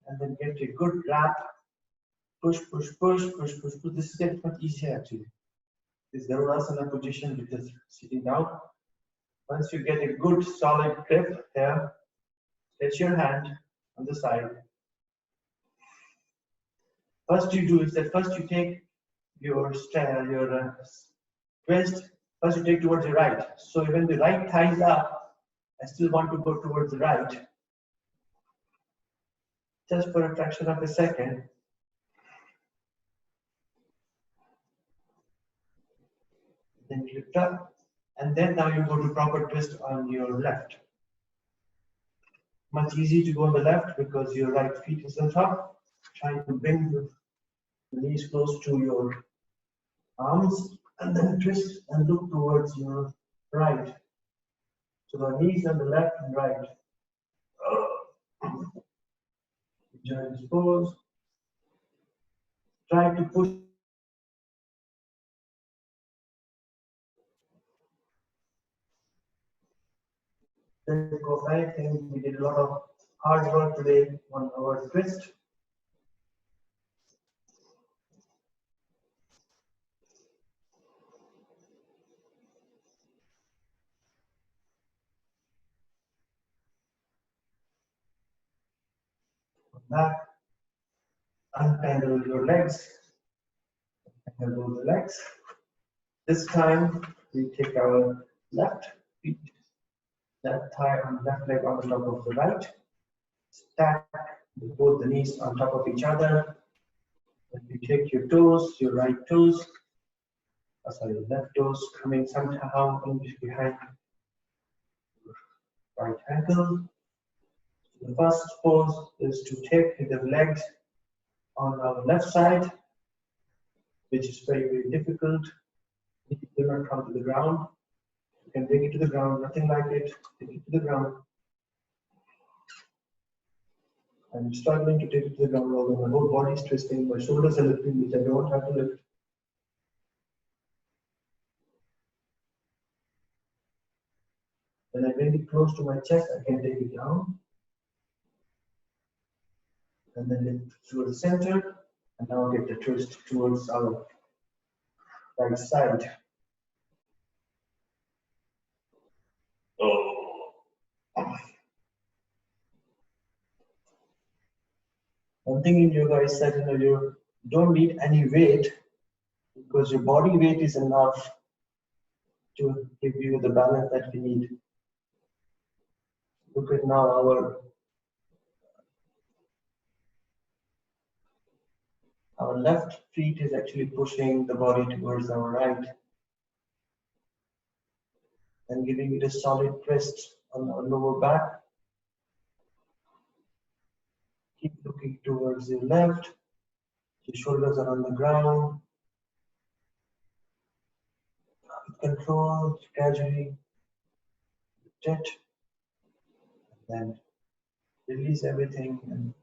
and then get a good wrap. Push, push, push, push, push, push. This is much easier actually. This Garudasana position because sitting down. Once you get a good solid grip here, stretch your hand on the side. First you do is that first you take your twist, first you take towards the right. So when the right thigh is up, I still want to go towards the right. Just for a fraction of a second. Then lift up, and then now you go to proper twist on your left. Much easier to go on the left because your right feet is on top. Trying to bring the knees close to your arms, and then twist and look towards your right. So the knees on the left and right. Enjoy this pose. Try to push. Let go of anything. We did a lot of hard work today on our twist. Back. Untangle your legs. Untangle the legs. This time we take our left feet, left thigh and left leg on the top of the right. Stack both the knees on top of each other. Then you take your toes, your right toes, left toes coming somehow in behind your right ankle. The first pose is to take the legs on our left side, which is very, very difficult. It will not come to the ground. You can bring it to the ground, nothing like it. Take it to the ground. I'm struggling to take it to the ground, although my whole body is twisting, my shoulders are lifting, which I don't have to lift. When I bring it close to my chest, I can take it down. And then lift towards the center, and now get the twist towards our right side. One thing in yoga is that you don't need any weight because your body weight is enough to give you the balance that we need. Look at now our left feet is actually pushing the body towards our right and giving it a solid twist on the lower back. Keep looking towards your left. Your shoulders are on the ground. With control, gradually lift it. Then release everything and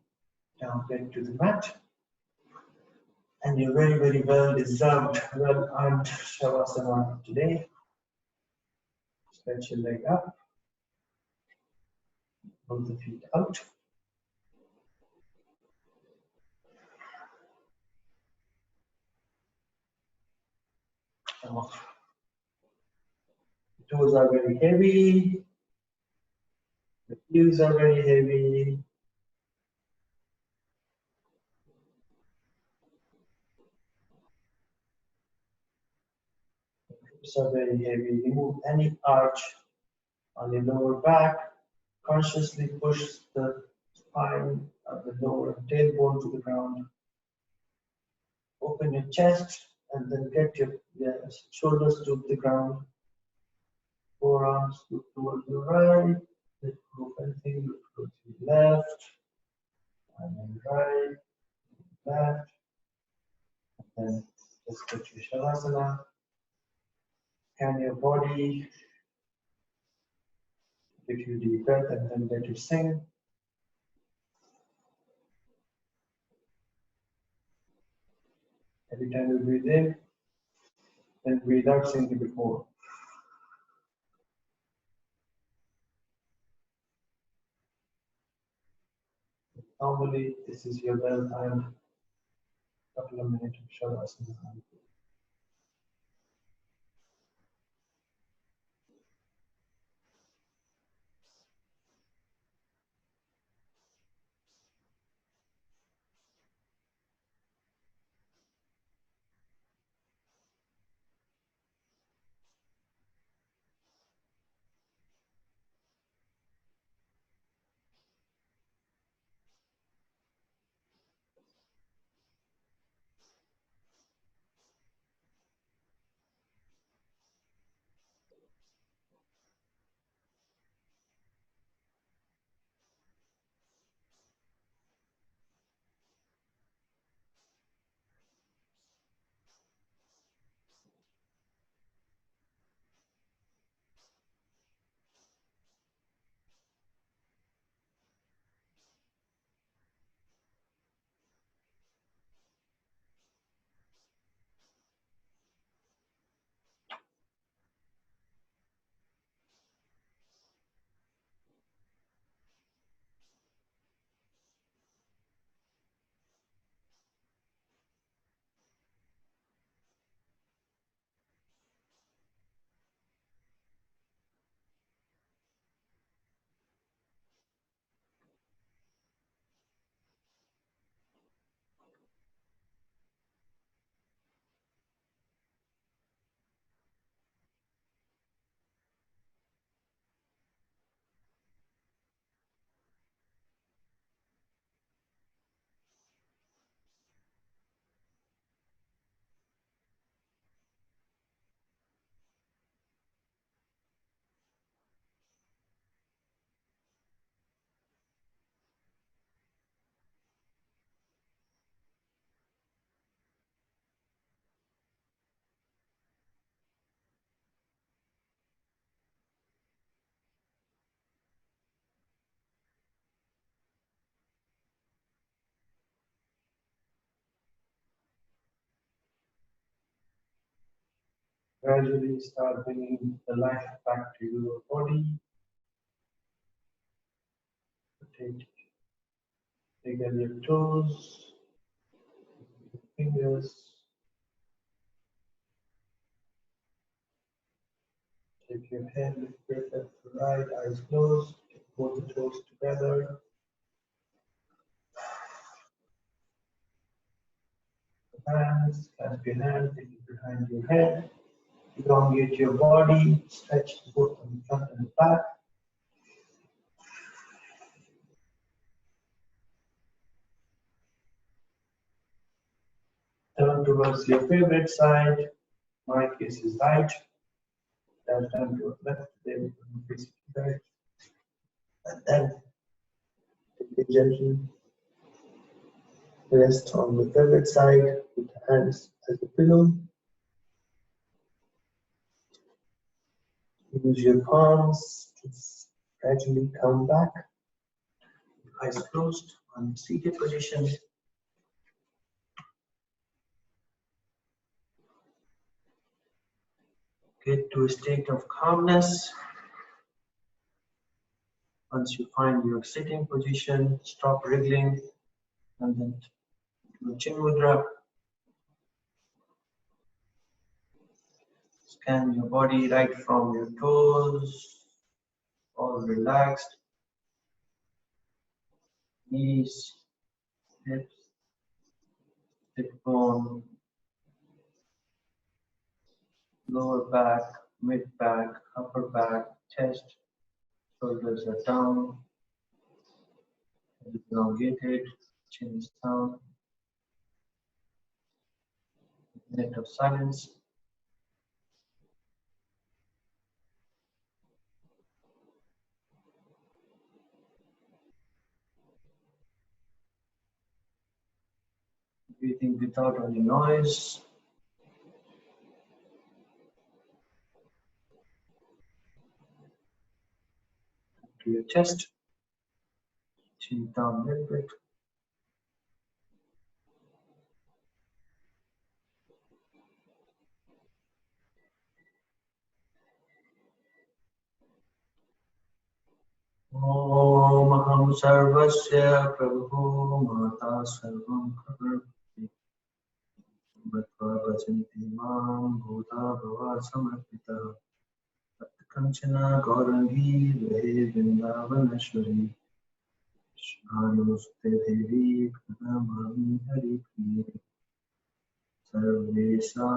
down get to the mat. And you're very, very well deserved, well earned Shavasana today. Stretch your leg up. Pull the feet out. The toes are very heavy. The heels are very heavy. The hips are very heavy. Remove any arch on the lower back. Consciously push the spine of the lower tailbone to the ground. Open your chest and then get your shoulders to the ground. Forearms look towards the right. Let go of anything, look towards the left. And then right, left. And then just go to Shavasana. Scan your body. Take your deep breath and then let it sink. Every time you breathe in, then breathe out, sink a bit more. Normally, this is your well-earned couple of minutes of Shavasana. Gradually start bringing the life back to your body. Take your toes, fingers. Take your head, lift it left to right, eyes closed. Take both the toes together. Hands, clasp your hands, take it behind your head. Elongate your body, stretch both on the front and the back. Turn towards your favorite side. My case is right. Left hand to left, they will face it right. And then take it gently. Rest on the favorite side with the hands as a pillow. Use your palms to gradually come back. Eyes closed on seated position. Get to a state of calmness. Once you find your sitting position, stop wriggling and then do a chin mudra. Scan your body right from your toes, all relaxed. Knees, hips, hip bone, lower back, mid back, upper back, chest, shoulders are down, head is elongated, chin is down. Minute of silence. Breathing without any noise. To your chest, chin down a little bit. Om Aham Sarvasya Prabhu Mata Sarvam Kharti Bhatva Bhajanti Mam Bhuta Bhava Samarpita Kanchana Gaurangi Vahe Vrindavanashwari Shranuste Devi Pranamami Hari Priye Sarvesha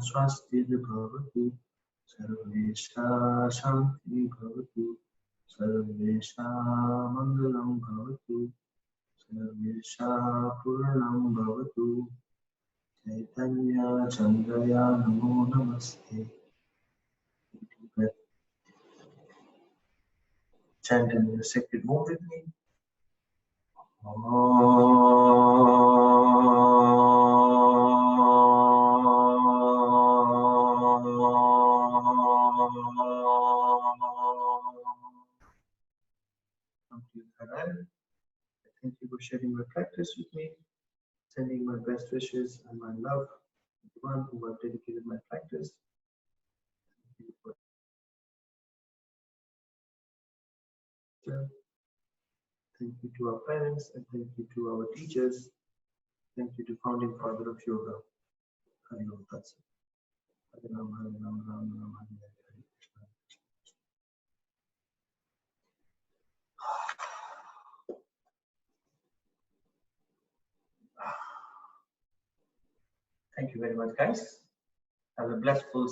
Swasti Bhavatu Sarvesha Shanti Bhavatu Sarvesha Mangalam Bhavatu Sarvesha Purnam Bhavatu Chaitanya Chandaya Namo Namaste. Chant in the sacred mode with me. Thank you for sharing my practice with me, sending my best wishes and my love to the one who have dedicated my practice. Thank you to our parents and thank you to our teachers. Thank you to founding father of yoga. Hari Om Tat Sat. Hare Ram, Hare Ram, Ram Ram, Hare Hare, Krishna. Thank you very much, guys. Have a blessed full